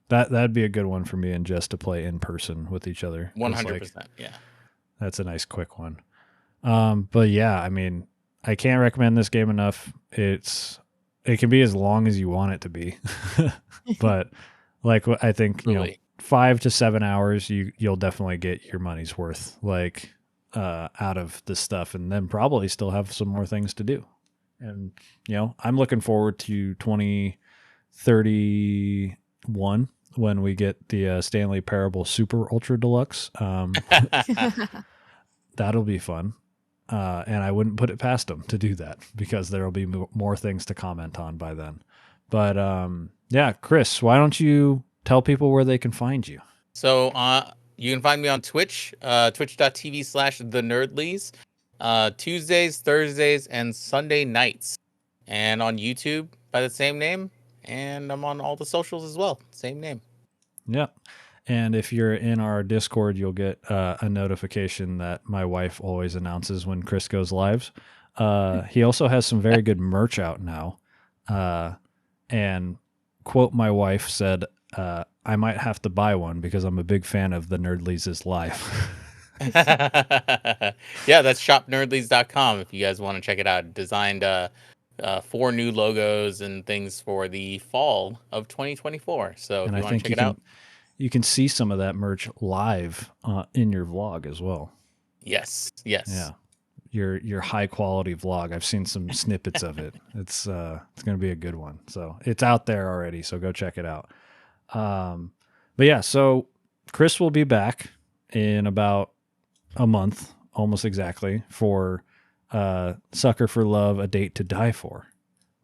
that'd be a good one for me and Jess to play in person with each other. 100%. Yeah, that's a nice quick one. But yeah, I mean, I can't recommend this game enough. It can be as long as you want it to be, but like I think 5 to 7 hours, you'll definitely get your money's worth like out of this stuff, and then probably still have some more things to do. And I'm looking forward to 2031 when we get the Stanley Parable Super Ultra Deluxe. That'll be fun. And I wouldn't put it past them to do that, because there'll be more things to comment on by then. But yeah, Chris, why don't you tell people where they can find you? So you can find me on Twitch, twitch.tv/The Nerdlys, Tuesdays, Thursdays, and Sunday nights. And on YouTube by the same name. And I'm on all the socials as well. Same name. Yeah. And if you're in our Discord, you'll get a notification that my wife always announces when Chris goes live. He also has some very good merch out now. And quote, my wife said, I might have to buy one because I'm a big fan of the Nerd Lys live. Yeah, that's shopnerdlys.com if you guys want to check it out. Designed 4 new logos and things for the fall of 2024. So if you want to check it out. You can see some of that merch live in your vlog as well. Yes. Yeah. Your high quality vlog. I've seen some snippets of it. It's going to be a good one. So it's out there already. So go check it out. But yeah, so Chris will be back in about a month almost exactly for Sucker for Love, A Date to Die For.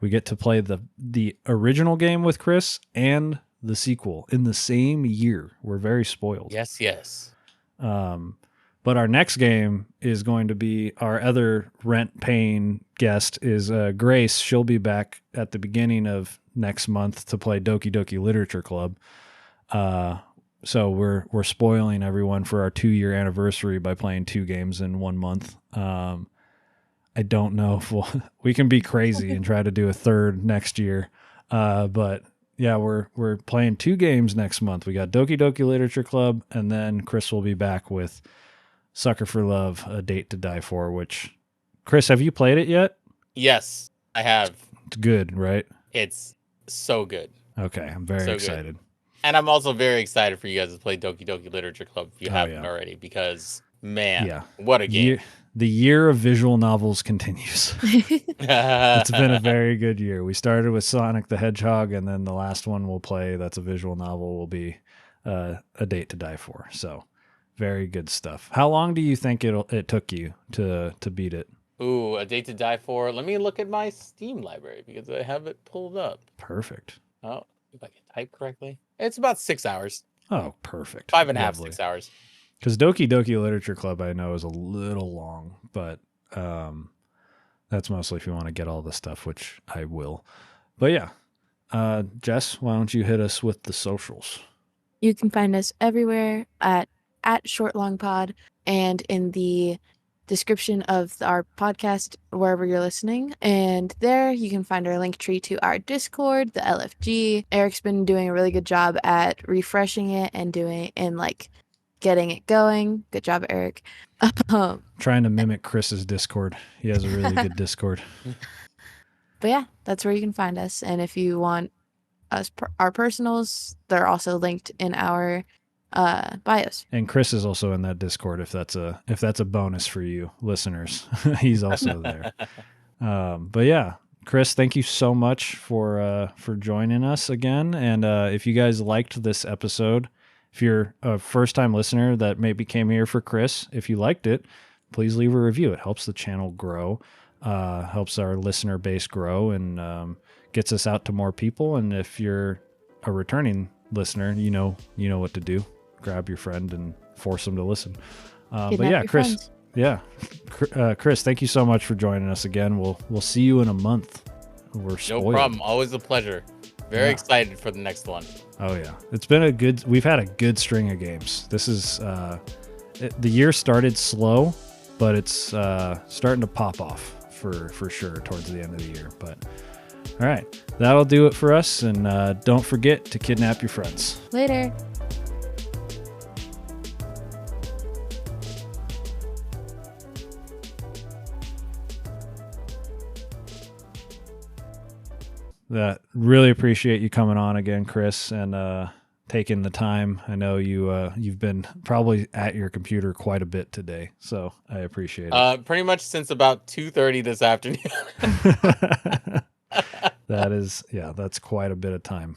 We get to play the original game with Chris and the sequel in the same year. We're very spoiled. Yes, yes. But our next game is going to be our other rent-paying guest is Grace. She'll be back at the beginning of next month to play Doki Doki Literature Club. So we're spoiling everyone for our 2-year anniversary by playing 2 games in 1 month. I don't know if we can be crazy and try to do a third next year. But yeah, we're playing 2 games next month. We got Doki Doki Literature Club, and then Chris will be back with Sucker for Love, A Date to Die For, which, Chris, have you played it yet? Yes, I have. It's good, right? It's so good. Okay, I'm very So excited. good. And I'm also very excited for you guys to play Doki Doki Literature Club if you haven't yeah. already, because, man, Yeah. what a game. The year of visual novels continues. It's been a very good year. We started with Sonic the Hedgehog, and then the last one we'll play that's a visual novel will be A Date to Die For. So very good stuff. How long do you think it took you to beat it? Ooh, A Date to Die For. Let me look at my Steam library because I have it pulled up. Perfect. Oh, if I can type correctly. It's about 6 hours. Oh, perfect. 5.5, Lovely. 6 hours. Because Doki Doki Literature Club, I know, is a little long, but that's mostly if you want to get all the stuff, which I will. But yeah, Jess, why don't you hit us with the socials? You can find us everywhere at @ShortLongPod and in the description of our podcast wherever you're listening. And there you can find our link tree to our Discord, the LFG. Eric's been doing a really good job at refreshing it and getting it going. Good job, Eric. Trying to mimic Chris's Discord. He has a really good Discord. But yeah, that's where you can find us. And if you want our personals, they're also linked in our bios. And Chris is also in that Discord if that's a bonus for you listeners. He's also there. But yeah, Chris, thank you so much for joining us again. And if you guys liked this episode, if you're a first-time listener that maybe came here for Chris, if you liked it, please leave a review. It helps the channel grow, helps our listener base grow, and gets us out to more people. And if you're a returning listener, you know what to do. Grab your friend and force them to listen. But yeah, Chris. Yeah, Chris, thank you so much for joining us again. We'll see you in a month. We're spoiled. No problem. Always a pleasure. Very excited for the next one. Oh yeah, we've had a good string of games. This is the year started slow, but it's starting to pop off for sure towards the end of the year. But all right, that'll do it for us. And don't forget to kidnap your friends. Later. Really appreciate you coming on again, Chris, and taking the time. I know you've been probably at your computer quite a bit today, so I appreciate it. Pretty much since about 2:30 this afternoon. That's quite a bit of time.